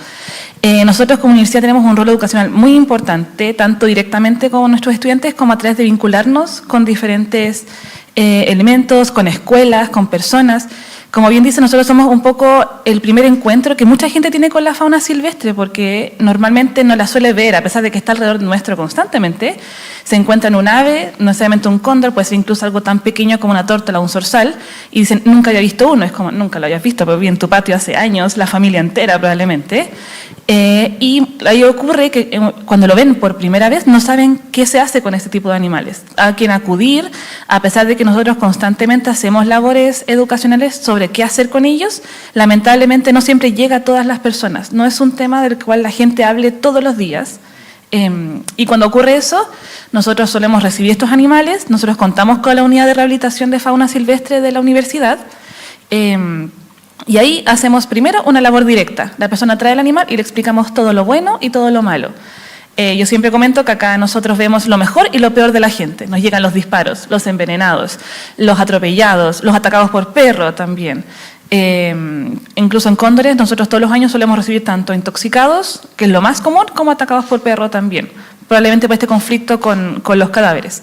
Nosotros como universidad tenemos un rol educacional muy importante, tanto directamente con nuestros estudiantes como a través de vincularnos con diferentes elementos, con escuelas, con personas. Como bien dice, nosotros somos un poco el primer encuentro que mucha gente tiene con la fauna silvestre, porque normalmente no la suele ver, a pesar de que está alrededor nuestro constantemente. Se encuentran un ave, no necesariamente un cóndor, puede ser incluso algo tan pequeño como una tórtola o un zorzal, y dicen, nunca había visto uno. Es como, nunca lo habías visto, pero vi en tu patio hace años, la familia entera probablemente. Y ahí ocurre que cuando lo ven por primera vez no saben qué se hace con este tipo de animales, a quién acudir, a pesar de que nosotros constantemente hacemos labores educacionales sobre qué hacer con ellos. Lamentablemente no siempre llega a todas las personas, no es un tema del cual la gente hable todos los días. Y cuando ocurre eso, nosotros solemos recibir estos animales, nosotros contamos con la unidad de rehabilitación de fauna silvestre de la universidad. Y ahí hacemos primero una labor directa. La persona trae el animal y le explicamos todo lo bueno y todo lo malo. Yo siempre comento que acá nosotros vemos lo mejor y lo peor de la gente. Nos llegan los disparos, los envenenados, los atropellados, los atacados por perro también. Incluso en cóndores nosotros todos los años solemos recibir tanto intoxicados, que es lo más común, como atacados por perro también, probablemente por este conflicto con los cadáveres.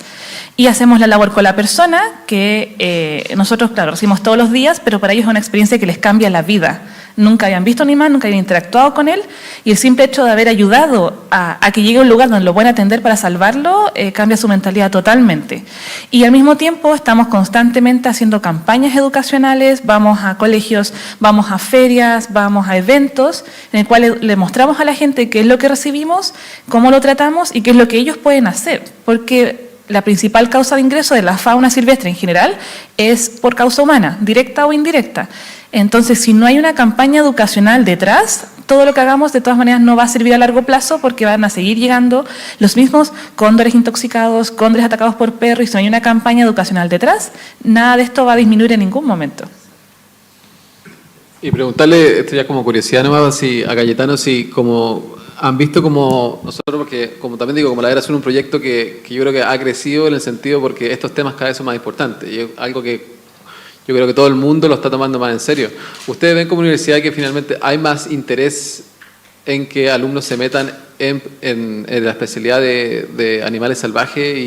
Y hacemos la labor con la persona, que nosotros, claro, recibimos todos los días, pero para ellos es una experiencia que les cambia la vida. Nunca habían visto un animal, nunca habían interactuado con él, y el simple hecho de haber ayudado a que llegue a un lugar donde lo pueden atender para salvarlo, cambia su mentalidad totalmente. Y al mismo tiempo estamos constantemente haciendo campañas educacionales, vamos a colegios, vamos a ferias, vamos a eventos, en el cual le mostramos a la gente qué es lo que recibimos, cómo lo tratamos y qué es lo que ellos pueden hacer, porque la principal causa de ingreso de la fauna silvestre en general es por causa humana, directa o indirecta. Entonces, si no hay una campaña educacional detrás, todo lo que hagamos de todas maneras no va a servir a largo plazo, porque van a seguir llegando los mismos cóndores intoxicados, cóndores atacados por perros, y si no hay una campaña educacional detrás, nada de esto va a disminuir en ningún momento. Y preguntarle, esto ya como curiosidad nomás, a Cayetano, si como han visto como nosotros, porque como también digo, como la Ladera Sur, un proyecto que yo creo que ha crecido en el sentido porque estos temas cada vez son más importantes, y es algo que yo creo que todo el mundo lo está tomando más en serio. ¿Ustedes ven como universidad que finalmente hay más interés en que alumnos se metan en la especialidad de animales salvajes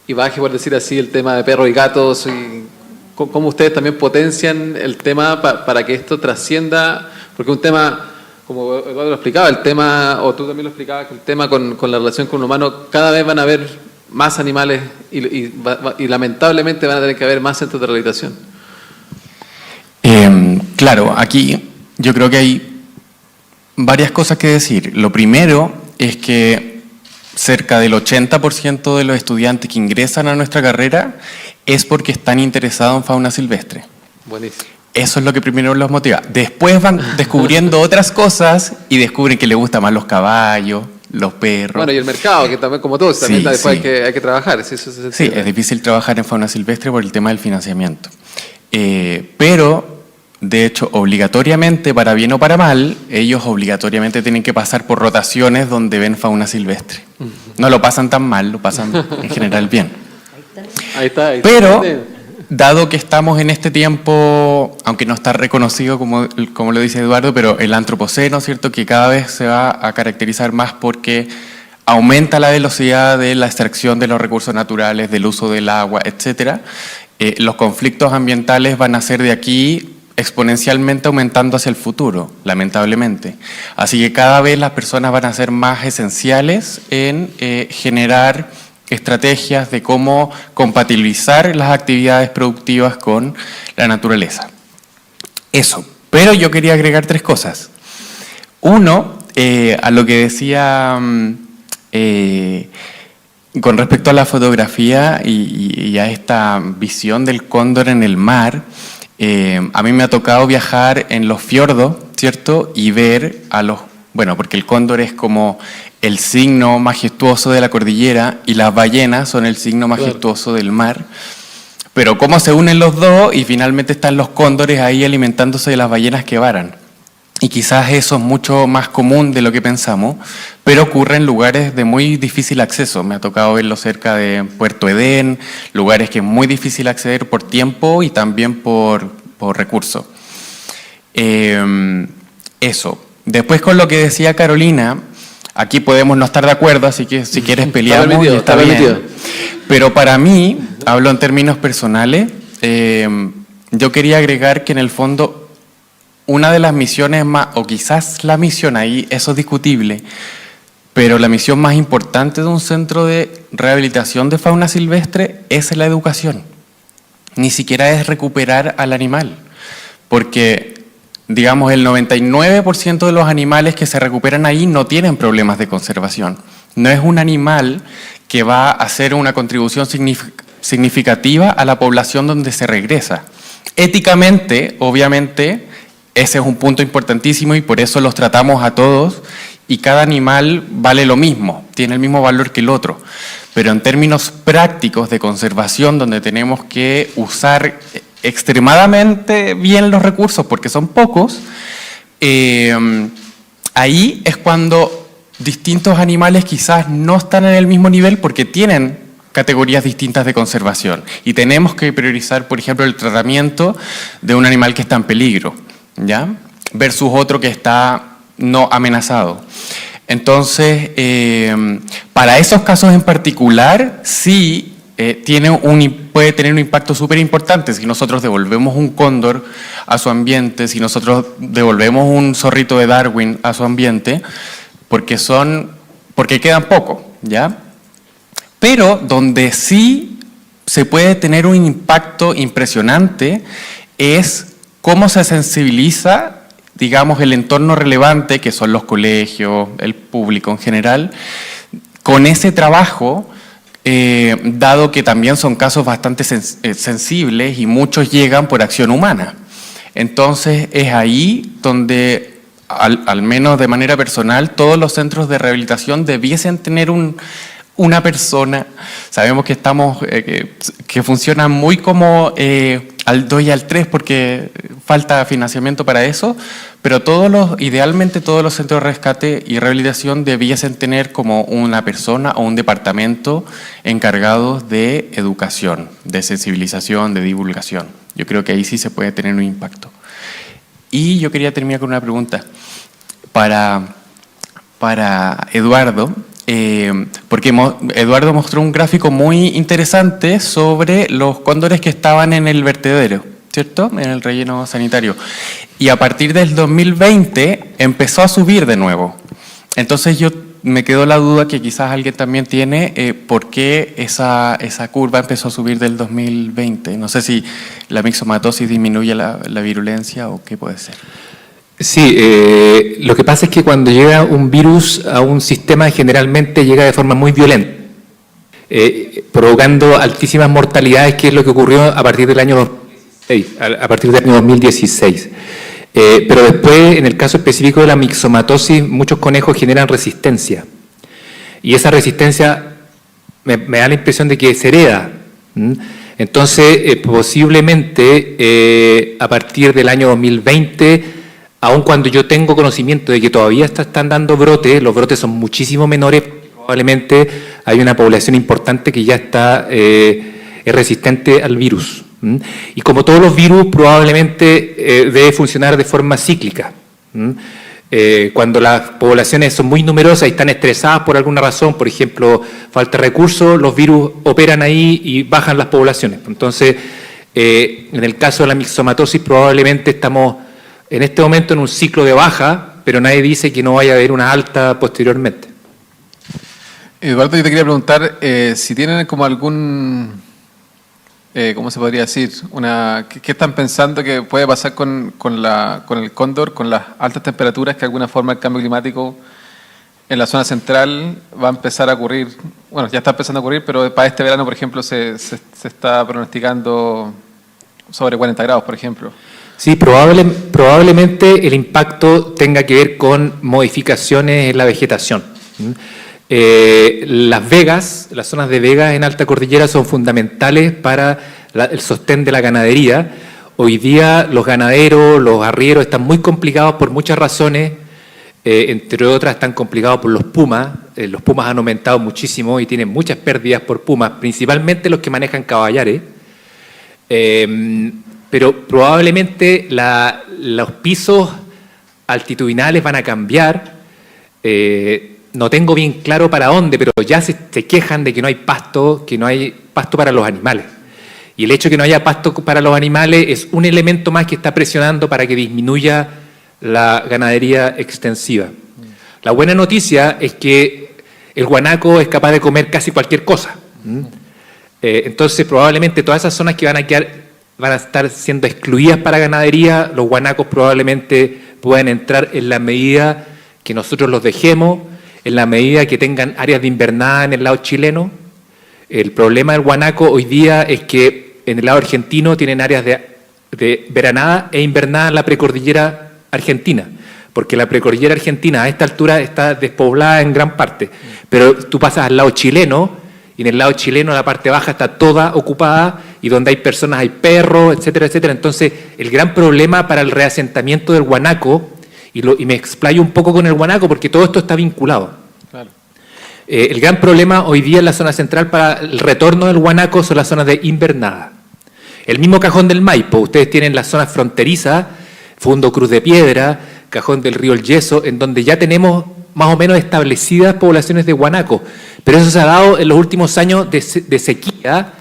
y baje, por decir así, el tema de perros y gatos? Y ¿cómo ustedes también potencian el tema para que esto trascienda? Porque un tema, como Eduardo lo explicaba, el tema, o tú también lo explicabas, que el tema con la relación con el humano, cada vez van a haber más animales y lamentablemente van a tener que haber más centros de rehabilitación. Claro, aquí yo creo que hay Varias cosas que decir. Lo primero es que cerca del 80% de los estudiantes que ingresan a nuestra carrera es porque están interesados en fauna silvestre. Buenísimo. Eso es lo que primero los motiva. Después van descubriendo otras cosas y descubren que les gustan más los caballos, los perros. Bueno, y el mercado, que también, como todos, también Sí, después sí. hay que trabajar. Sí, eso Sí, es difícil trabajar en fauna silvestre por el tema del financiamiento. Pero, de hecho, obligatoriamente, para bien o para mal, ellos obligatoriamente tienen que pasar por rotaciones donde ven fauna silvestre. No lo pasan tan mal, lo pasan en general bien. Ahí está. Pero, dado que estamos en este tiempo, aunque no está reconocido como lo dice Eduardo, pero el antropoceno, ¿cierto?, que cada vez se va a caracterizar más porque aumenta la velocidad de la extracción de los recursos naturales, del uso del agua, etcétera. Los conflictos ambientales van a ser de aquí exponencialmente aumentando hacia el futuro, lamentablemente. Así que cada vez las personas van a ser más esenciales en generar estrategias de cómo compatibilizar las actividades productivas con la naturaleza. Eso. Pero yo quería agregar 3 cosas. Uno, a lo que decía con respecto a la fotografía y a esta visión del cóndor en el mar, a mí me ha tocado viajar en los fiordos, ¿cierto? Y ver a los... Bueno, porque el cóndor es como el signo majestuoso de la cordillera y las ballenas son el signo majestuoso del mar. Pero cómo se unen los dos y finalmente están los cóndores ahí alimentándose de las ballenas que varan. Y quizás eso es mucho más común de lo que pensamos, pero ocurre en lugares de muy difícil acceso. Me ha tocado verlo cerca de Puerto Edén, lugares que es muy difícil acceder por tiempo y también por recursos. Eso. Después con lo que decía Carolina, aquí podemos no estar de acuerdo, así que si quieres peleamos, está bien. Pero para mí, hablo en términos personales, yo quería agregar que en el fondo una de las misiones más, o quizás la misión ahí, eso es discutible, pero la misión más importante de un centro de rehabilitación de fauna silvestre es la educación. Ni siquiera es recuperar al animal, porque digamos el 99% de los animales que se recuperan ahí no tienen problemas de conservación. No es un animal que va a hacer una contribución significativa a la población donde se regresa. Éticamente, obviamente, ese es un punto importantísimo y por eso los tratamos a todos y cada animal vale lo mismo, tiene el mismo valor que el otro. Pero en términos prácticos de conservación, donde tenemos que usar extremadamente bien los recursos porque son pocos, ahí es cuando distintos animales quizás no están en el mismo nivel porque tienen categorías distintas de conservación y tenemos que priorizar, por ejemplo, el tratamiento de un animal que está en peligro, ¿ya? Versus otro que está no amenazado. Entonces, para esos casos en particular, sí puede tener un impacto súper importante. Si nosotros devolvemos un cóndor a su ambiente, si nosotros devolvemos un zorrito de Darwin a su ambiente, porque quedan pocos, ¿ya? Pero donde sí se puede tener un impacto impresionante es cómo se sensibiliza, digamos, el entorno relevante, que son los colegios, el público en general, con ese trabajo, dado que también son casos bastante sensibles y muchos llegan por acción humana. Entonces es ahí donde, al menos de manera personal, todos los centros de rehabilitación debiesen tener una persona. Sabemos que que funcionan muy como al 2 y al 3 porque falta financiamiento para eso, pero idealmente todos los centros de rescate y rehabilitación debiesen tener como una persona o un departamento encargados de educación, de sensibilización, de divulgación. Yo creo que ahí sí se puede tener un impacto. Y yo quería terminar con una pregunta para Eduardo. Porque Eduardo mostró un gráfico muy interesante sobre los cóndores que estaban en el vertedero, ¿cierto? En el relleno sanitario. Y a partir del 2020 empezó a subir de nuevo. Entonces me quedó la duda que quizás alguien también tiene, ¿por qué esa curva empezó a subir del 2020? No sé si la mixomatosis disminuye la virulencia o qué puede ser. Sí, lo que pasa es que cuando llega un virus a un sistema generalmente llega de forma muy violenta, provocando altísimas mortalidades, que es lo que ocurrió a partir del año 2016, a partir del año 2016. Pero después, en el caso específico de la mixomatosis, muchos conejos generan resistencia. Y esa resistencia me da la impresión de que se hereda. Entonces, posiblemente a partir del año 2020, aun cuando yo tengo conocimiento de que todavía están dando brotes, los brotes son muchísimo menores, probablemente hay una población importante que ya es resistente al virus. Y como todos los virus, probablemente debe funcionar de forma cíclica. Cuando las poblaciones son muy numerosas y están estresadas por alguna razón, por ejemplo, falta de recursos, los virus operan ahí y bajan las poblaciones. Entonces, en el caso de la mixomatosis, probablemente estamos en este momento en un ciclo de baja, pero nadie dice que no vaya a haber una alta posteriormente. Eduardo, yo te quería preguntar si tienen como algún... ¿cómo se podría decir? ¿Qué están pensando que puede pasar con el cóndor, con las altas temperaturas, que de alguna forma el cambio climático en la zona central va a empezar a ocurrir? Bueno, ya está empezando a ocurrir, pero para este verano, por ejemplo, se está pronosticando sobre 40 grados, por ejemplo. Sí, probablemente el impacto tenga que ver con modificaciones en la vegetación. Las zonas de vegas en alta cordillera son fundamentales para el sostén de la ganadería. Hoy día los ganaderos, los arrieros están muy complicados por muchas razones, entre otras están complicados por los pumas. Los pumas han aumentado muchísimo y tienen muchas pérdidas por pumas, principalmente los que manejan caballares. Pero probablemente los pisos altitudinales van a cambiar. No tengo bien claro para dónde, pero ya se quejan de que no hay pasto para los animales. Y el hecho de que no haya pasto para los animales es un elemento más que está presionando para que disminuya la ganadería extensiva. La buena noticia es que el guanaco es capaz de comer casi cualquier cosa. Entonces, probablemente todas esas zonas que van a estar siendo excluidas para ganadería, los guanacos probablemente puedan entrar en la medida que nosotros los dejemos, en la medida que tengan áreas de invernada en el lado chileno. El problema del guanaco hoy día es que en el lado argentino tienen áreas de veranada e invernada en la precordillera argentina, porque la precordillera argentina a esta altura está despoblada en gran parte, pero tú pasas al lado chileno y en el lado chileno la parte baja está toda ocupada y donde hay personas hay perros, etcétera, etcétera. Entonces el gran problema para el reasentamiento del guanaco, y me explayo un poco con el guanaco porque todo esto está vinculado. Claro. El gran problema hoy día en la zona central para el retorno del guanaco son las zonas de invernada. El mismo Cajón del Maipo, ustedes tienen las zonas fronterizas, Fundo Cruz de Piedra, Cajón del Río El Yeso, en donde ya tenemos más o menos establecidas poblaciones de guanaco, pero eso se ha dado en los últimos años de sequía,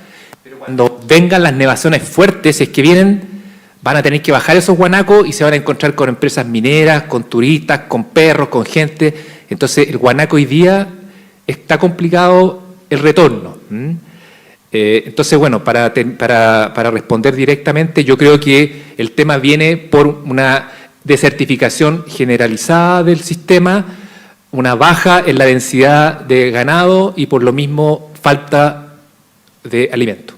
pero cuando vengan las nevaciones fuertes, si es que vienen, van a tener que bajar esos guanacos y se van a encontrar con empresas mineras, con turistas, con perros, con gente. Entonces el guanaco hoy día está complicado el retorno. Entonces, bueno, para responder directamente, yo creo que el tema viene por una desertificación generalizada del sistema, una baja en la densidad de ganado y por lo mismo falta de alimento.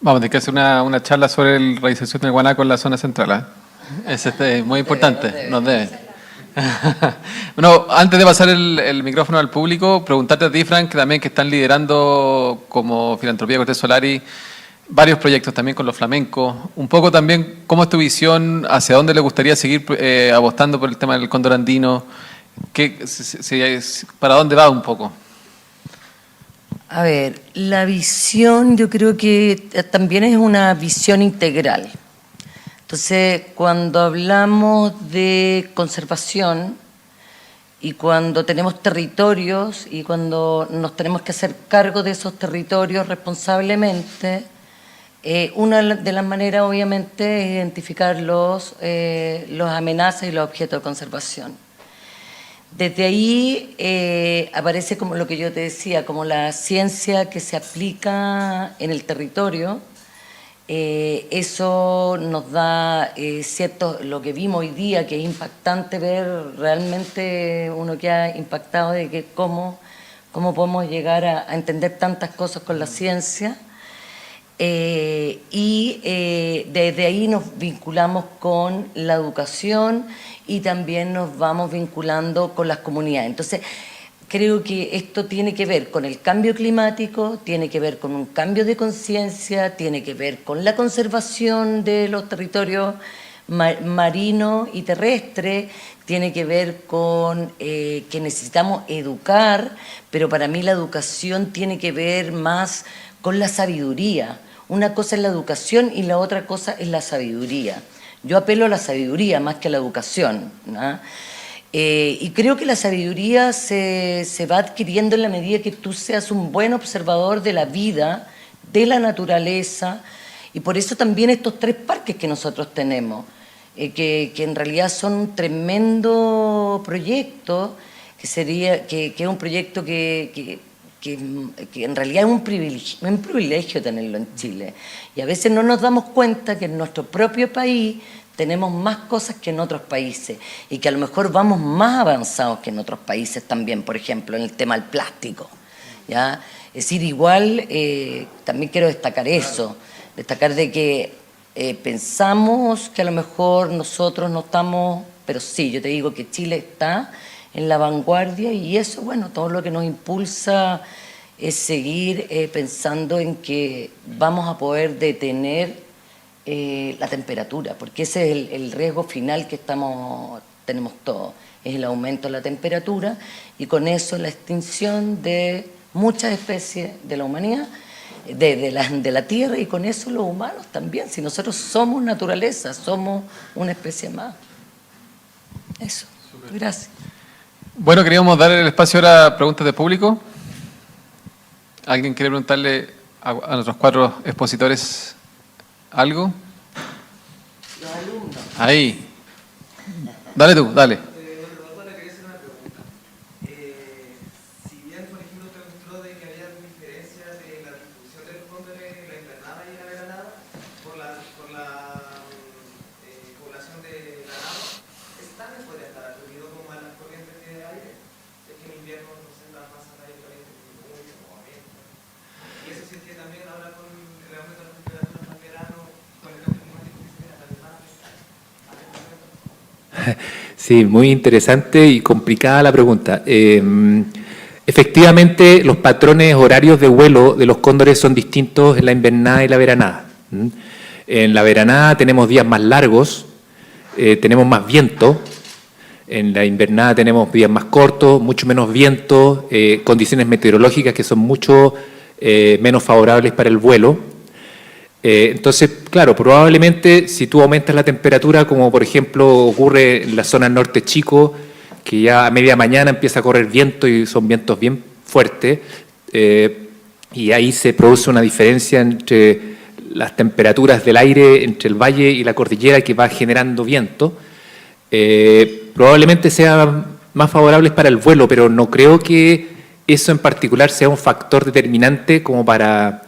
Vamos a tener que hacer una charla sobre la realización del guanaco en la zona central. Es muy importante, nos debe. Bueno, antes de pasar el micrófono al público, preguntarte a ti, Frank, también que están liderando como Filantropía Cortés Solari varios proyectos también con los flamencos. Un poco también, ¿cómo es tu visión? ¿Hacia dónde le gustaría seguir apostando por el tema del cóndor andino? ¿Para dónde va un poco? A ver, la visión yo creo que también es una visión integral. Entonces, cuando hablamos de conservación y cuando tenemos territorios y cuando nos tenemos que hacer cargo de esos territorios responsablemente, una de las maneras obviamente es identificar los amenazas y los objetos de conservación. Desde ahí aparece como lo que yo te decía, como la ciencia que se aplica en el territorio Eso nos da cierto, lo que vimos hoy día, que es impactante ver, realmente uno queda impactado de que cómo podemos llegar a entender tantas cosas con la ciencia. Desde ahí nos vinculamos con la educación y también nos vamos vinculando con las comunidades. Entonces, creo que esto tiene que ver con el cambio climático, tiene que ver con un cambio de conciencia, tiene que ver con la conservación de los territorios marinos y terrestres, tiene que ver con que necesitamos educar, pero para mí la educación tiene que ver más con la sabiduría. Una cosa es la educación y la otra cosa es la sabiduría. Yo apelo a la sabiduría más que a la educación, ¿no? Y creo que la sabiduría se va adquiriendo en la medida que tú seas un buen observador de la vida, de la naturaleza, y por eso también estos 3 parques que nosotros tenemos, que en realidad son un tremendo proyecto, que es un proyecto que en realidad es un privilegio tenerlo en Chile. Y a veces no nos damos cuenta que en nuestro propio país tenemos más cosas que en otros países y que a lo mejor vamos más avanzados que en otros países también, por ejemplo, en el tema del plástico, ¿ya? Es decir, igual también quiero destacar eso, destacar de que pensamos que a lo mejor nosotros no estamos, pero sí, yo te digo que Chile está en la vanguardia y eso, bueno, todo lo que nos impulsa es seguir pensando en que vamos a poder detener la temperatura, porque ese es el riesgo final que tenemos todos, es el aumento de la temperatura y con eso la extinción de muchas especies de la humanidad, de la Tierra, y con eso los humanos también, si nosotros somos naturaleza, somos una especie más. Eso, gracias. Bueno, queríamos dar el espacio ahora a preguntas de público. ¿Alguien quiere preguntarle a nuestros 4 expositores algo? Los alumnos. Ahí. Dale tú, dale. Bárbara, quería hacer una pregunta. Si bien, por ejemplo, usted mostró de que había diferencias de la distribución de los cóndores en la invernada y en la veranada por la población de ganado, ¿eso también podría estar atribuido como a las corrientes de aire? Es que en invierno no se las masas de aire caliente disminuyen o aumentan. Y eso sí que también habla con el aumento de las temperaturas en verano, con el cambio climático que se viene también más. Sí, muy interesante y complicada la pregunta. Efectivamente, los patrones horarios de vuelo de los cóndores son distintos en la invernada y la veranada. En la veranada tenemos días más largos, tenemos más viento. En la invernada tenemos días más cortos, mucho menos viento, condiciones meteorológicas que son mucho menos favorables para el vuelo. Entonces, claro, probablemente si tú aumentas la temperatura, como por ejemplo ocurre en la zona norte chico, que ya a media mañana empieza a correr viento y son vientos bien fuertes, y ahí se produce una diferencia entre las temperaturas del aire, entre el valle y la cordillera, que va generando viento. Probablemente sean más favorables para el vuelo, pero no creo que eso en particular sea un factor determinante como para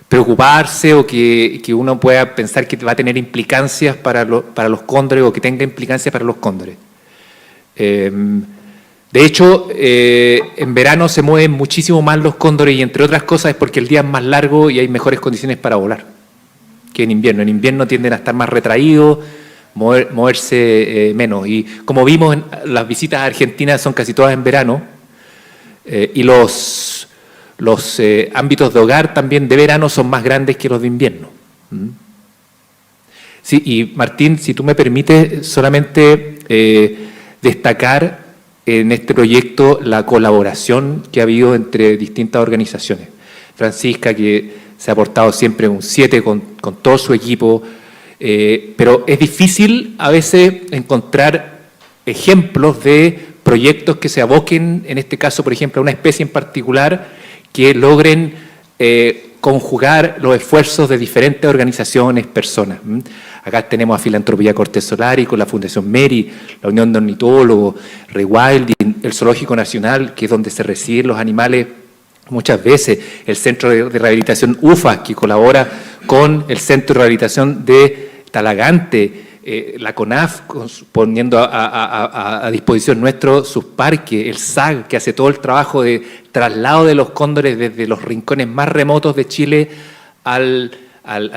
preocuparse o que uno pueda pensar que va a tener implicancias para los cóndores o que tenga implicancias para los cóndores. De hecho, en verano se mueven muchísimo más los cóndores y entre otras cosas es porque el día es más largo y hay mejores condiciones para volar que en invierno. En invierno tienden a estar más retraídos, moverse menos. Y como vimos, las visitas a Argentina son casi todas en verano y los ámbitos de hogar también de verano son más grandes que los de invierno. Sí, y Martín, si tú me permites solamente destacar en este proyecto la colaboración que ha habido entre distintas organizaciones. Francisca, que se ha portado siempre un 7 con todo su equipo, pero es difícil a veces encontrar ejemplos de proyectos que se aboquen, en este caso, por ejemplo, a una especie en particular, que logren conjugar los esfuerzos de diferentes organizaciones, personas. Acá tenemos a Filantropía Cortés Solari con la Fundación Meri, la Unión de Ornitólogos, Rewilding, el Zoológico Nacional, que es donde se reciben los animales muchas veces, el Centro de Rehabilitación UFA, que colabora Rincón, el Centro de Rehabilitación de Talagante, la CONAF poniendo a disposición nuestro sus parques, el SAG, que hace todo el trabajo de traslado de los cóndores desde los rincones más remotos de Chile al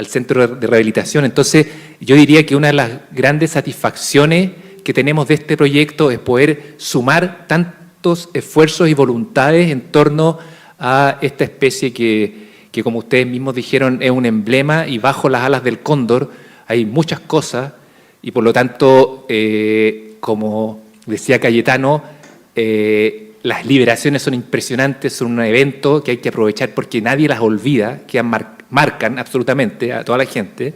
centro de rehabilitación. Entonces, yo diría que una de las grandes satisfacciones que tenemos de este proyecto es poder sumar tantos esfuerzos y voluntades en torno a esta especie que como ustedes mismos dijeron, es un emblema, y bajo las alas del cóndor hay muchas cosas, y por lo tanto, como decía Cayetano, las liberaciones son impresionantes, son un evento que hay que aprovechar porque nadie las olvida, que marcan absolutamente a toda la gente,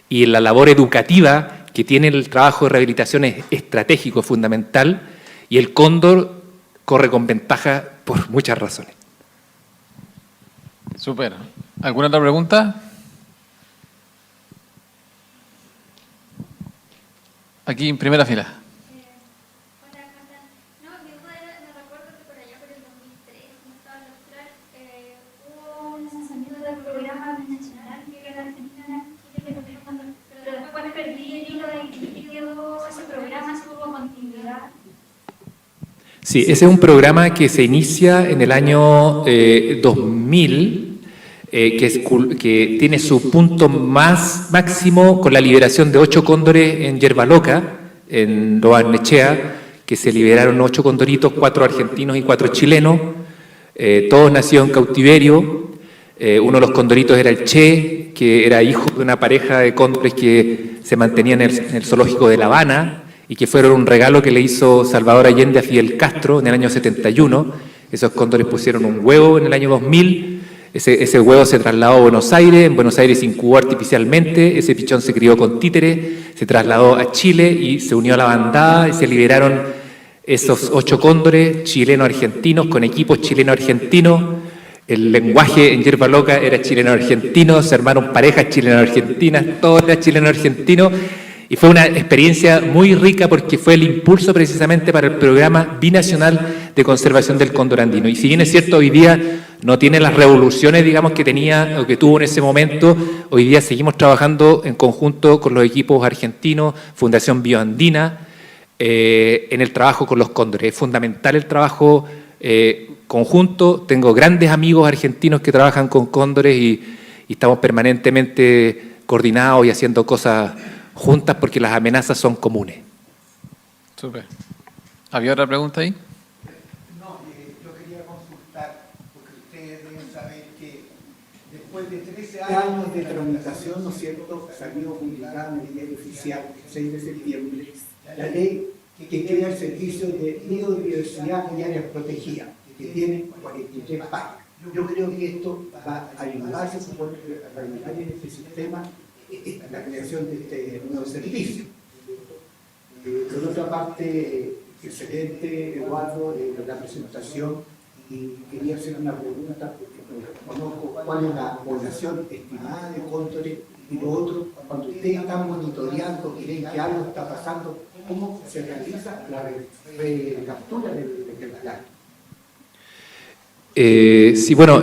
y la labor educativa que tiene el trabajo de rehabilitación es estratégico, fundamental, y el cóndor corre con ventaja por muchas razones. Súper. ¿Alguna otra pregunta? Aquí en primera fila. Sí, ese es un programa que se inicia en el año 2000, que tiene su punto máximo con la liberación de 8 cóndores en Yerba Loca, en Lo Barnechea, que se liberaron 8 condoritos, 4 argentinos y 4 chilenos, todos nacidos en cautiverio. Uno de los condoritos era el Che, que era hijo de una pareja de cóndores que se mantenían en el zoológico de La Habana, y que fueron un regalo que le hizo Salvador Allende a Fidel Castro en el año 71. Esos cóndores pusieron un huevo en el año 2000, ese huevo se trasladó a Buenos Aires, en Buenos Aires se incubó artificialmente, ese pichón se crió con títeres, se trasladó a Chile y se unió a la bandada, y se liberaron esos 8 cóndores chileno-argentinos con equipos chileno-argentinos. El lenguaje en Yerba Loca era chileno-argentino, se armaron parejas chileno-argentinas, todo era chileno-argentino. Y fue una experiencia muy rica porque fue el impulso precisamente para el programa binacional de conservación del cóndor andino. Y si bien es cierto, hoy día no tiene las revoluciones, digamos, que tenía o que tuvo en ese momento, hoy día seguimos trabajando en conjunto con los equipos argentinos, Fundación Bioandina, en el trabajo con los cóndores. Es fundamental el trabajo conjunto. Tengo grandes amigos argentinos que trabajan con cóndores y estamos permanentemente coordinados y haciendo cosas juntas porque las amenazas son comunes. Súper. ¿Había otra pregunta ahí? No, yo quería consultar, porque ustedes deben saber que después de 13 años de tramitación, ¿no es cierto?, salió publicada en el diario oficial, el 6 de septiembre, la ley que crea el servicio de biodiversidad y áreas protegidas, que tiene 43 páginas. Yo creo que esto va a ayudar, se supone, a ayudar en este sistema, la creación de este nuevo servicio. Por otra parte, excelente, Eduardo, la presentación, y quería hacer una pregunta, porque conozco cuál es la población estimada de cóndores, y lo otro, cuando ustedes están monitoreando, creen que algo está pasando, ¿cómo se realiza la recaptura del ejemplar? Sí, bueno,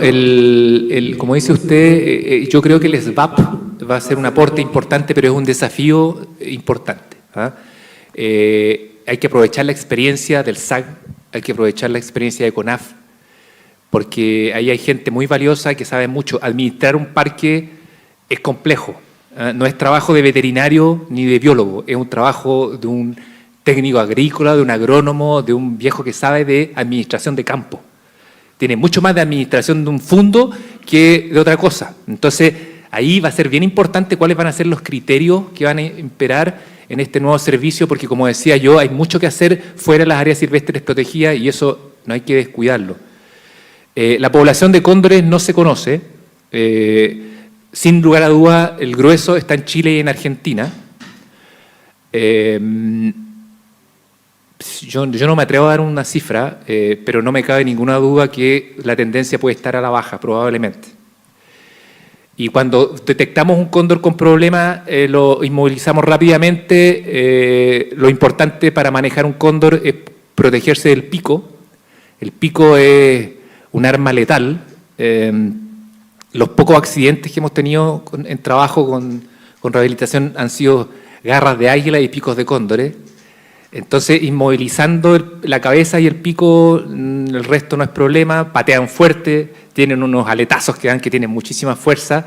como dice usted, yo creo que el SBAP va a ser un aporte importante, pero es un desafío importante. Hay que aprovechar la experiencia del SAG, hay que aprovechar la experiencia de CONAF, porque ahí hay gente muy valiosa que sabe mucho. Administrar un parque es complejo, no es trabajo de veterinario ni de biólogo, es un trabajo de un técnico agrícola, de un agrónomo, de un viejo que sabe de administración de campo. Tiene mucho más de administración de un fondo que de otra cosa. Entonces, ahí va a ser bien importante cuáles van a ser los criterios que van a imperar en este nuevo servicio, porque como decía yo, hay mucho que hacer fuera de las áreas silvestres protegidas y eso no hay que descuidarlo. La población de cóndores no se conoce. Sin lugar a duda, el grueso está en Chile y en Argentina. Yo no me atrevo a dar una cifra, pero no me cabe ninguna duda que la tendencia puede estar a la baja, probablemente. Y cuando detectamos un cóndor con problemas, lo inmovilizamos rápidamente. Lo importante para manejar un cóndor es protegerse del pico. El pico es un arma letal. los pocos accidentes que hemos tenido en trabajo con rehabilitación han sido garras de águila y picos de cóndores. Entonces, inmovilizando la cabeza y el pico, el resto no es problema, patean fuerte, tienen unos aletazos que dan que tienen muchísima fuerza,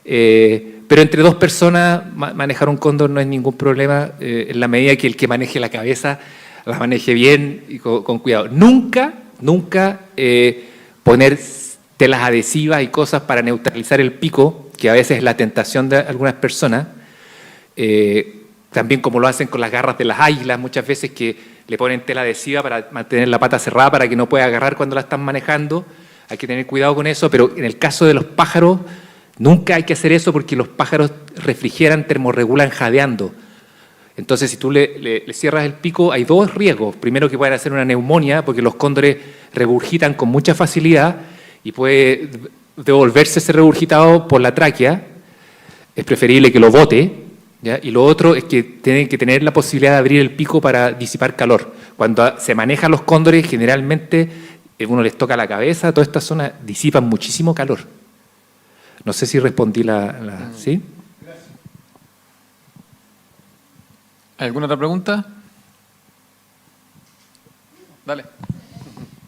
pero entre dos personas manejar un cóndor no es ningún problema, en la medida que el que maneje la cabeza la maneje bien y con cuidado. Nunca poner telas adhesivas y cosas para neutralizar el pico, que a veces es la tentación de algunas personas, también como lo hacen con las garras de las águilas, muchas veces que le ponen tela adhesiva para mantener la pata cerrada para que no pueda agarrar cuando la están manejando. Hay que tener cuidado con eso, pero en el caso de los pájaros, nunca hay que hacer eso porque los pájaros refrigeran, termorregulan jadeando. Entonces, si tú le cierras el pico, hay dos riesgos. Primero, que pueden hacer una neumonía, porque los cóndores regurgitan con mucha facilidad y puede devolverse ese regurgitado por la tráquea. Es preferible que lo bote. ¿Ya? Y lo otro es que tienen que tener la posibilidad de abrir el pico para disipar calor. Cuando se manejan los cóndores, generalmente uno les toca la cabeza, toda esta zona disipan muchísimo calor. No sé si respondí ¿sí? ¿Alguna otra pregunta? Dale.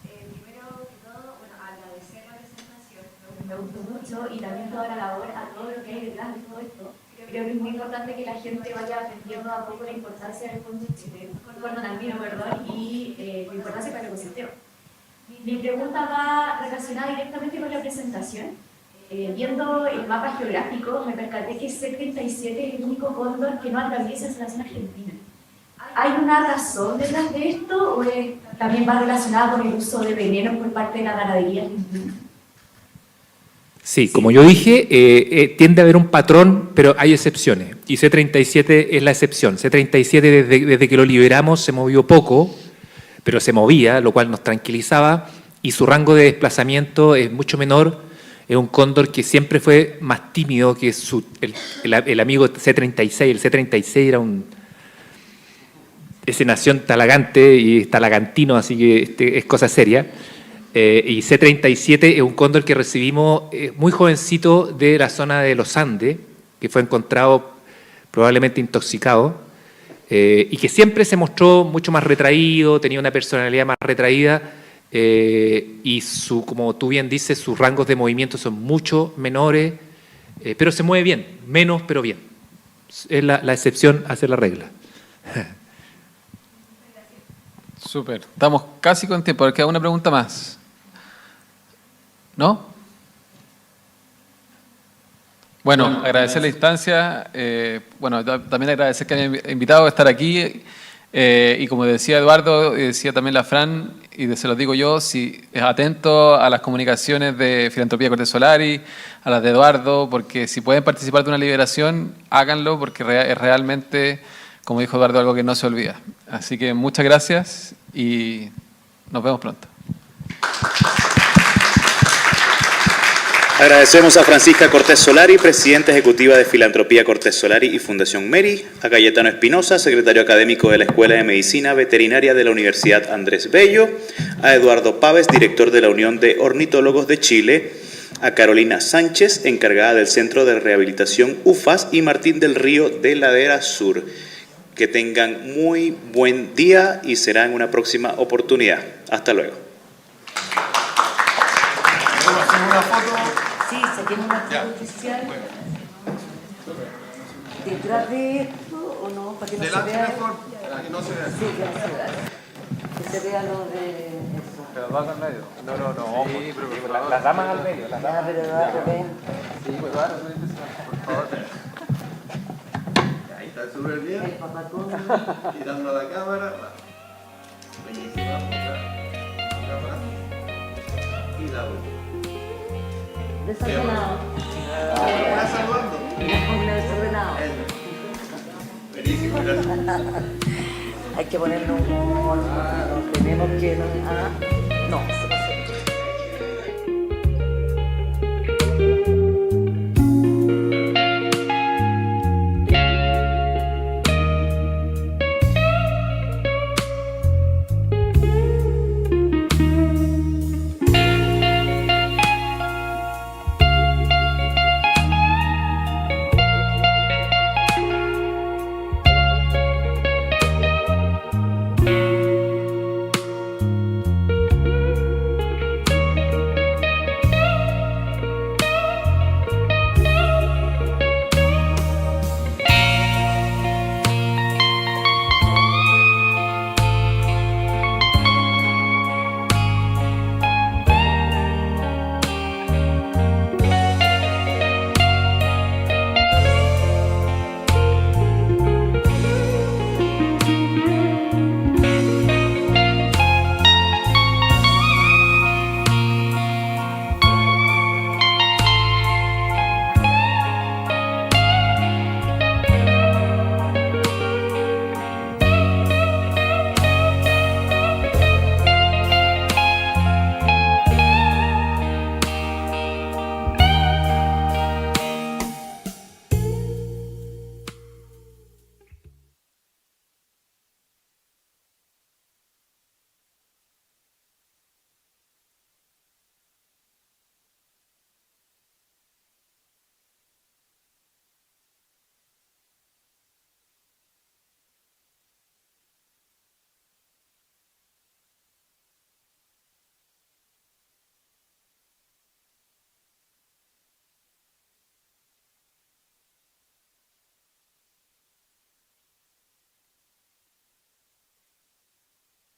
Primero que todo, agradecer la presentación, me gustó mucho, y también toda la labor a todo lo que hay detrás de todo esto. Creo que es muy importante que la gente vaya aprendiendo a poco la importancia del Fondo Chile, y la importancia para el ecosistema. Mi pregunta va relacionada directamente con la presentación. Viendo el mapa geográfico, me percaté que C-37 es el único cóndor que no atraviesa la zona argentina. ¿Hay una razón detrás de esto o también va relacionada con el uso de venenos por parte de la ganadería argentina? Sí, como yo dije, tiende a haber un patrón, pero hay excepciones. Y C-37 es la excepción. C-37 desde que lo liberamos se movió poco, pero se movía, lo cual nos tranquilizaba, y su rango de desplazamiento es mucho menor. Es un cóndor que siempre fue más tímido que el amigo C-36. El C-36 era ese nació en Talagante y es talagantino, así que es cosa seria. Y C-37 es un cóndor que recibimos muy jovencito de la zona de los Andes, que fue encontrado probablemente intoxicado, y que siempre se mostró mucho más retraído, tenía una personalidad más retraída, y como tú bien dices, sus rangos de movimiento son mucho menores, pero se mueve bien, menos pero bien. Es la excepción hace la regla. Súper. Estamos casi con tiempo. ¿Queda una pregunta más? ¿No? Bueno, agradecer la instancia. También agradecer que hayan invitado a estar aquí. Y como decía Eduardo, y decía también la Fran, y se los digo yo, si es atento a las comunicaciones de Filantropía Cortés Solari, a las de Eduardo, porque si pueden participar de una liberación, háganlo, porque es realmente, como dijo Eduardo, algo que no se olvida. Así que muchas gracias y nos vemos pronto. Agradecemos a Francisca Cortés Solari, presidenta ejecutiva de Filantropía Cortés Solari y Fundación Meri, a Cayetano Espinosa, secretario académico de la Escuela de Medicina Veterinaria de la Universidad Andrés Bello, a Eduardo Páez, director de la Unión de Ornitólogos de Chile, a Carolina Sánchez, encargada del Centro de Rehabilitación UFAS, y Martín del Río de Ladera Sur. Que tengan muy buen día y será en una próxima oportunidad. Hasta luego. Una foto. Sí, se tiene una foto oficial. ¿Detrás de esto o no? Para que no se vea. Para que no se vea. Sí, que se vea lo de eso. ¿Pero vas al medio? No. Sí, pero las damas al medio. Pero Eduardo, ven. Sí, pues Eduardo, por favor. Ahí está súper bien. El papacón. Girando a la cámara. Buenísima. Cámara. Y la voz. Desordenado. ¿Estás saludando? Desordenado. Buenísimo, gracias. Hay que ponerle un humor, tenemos que... no.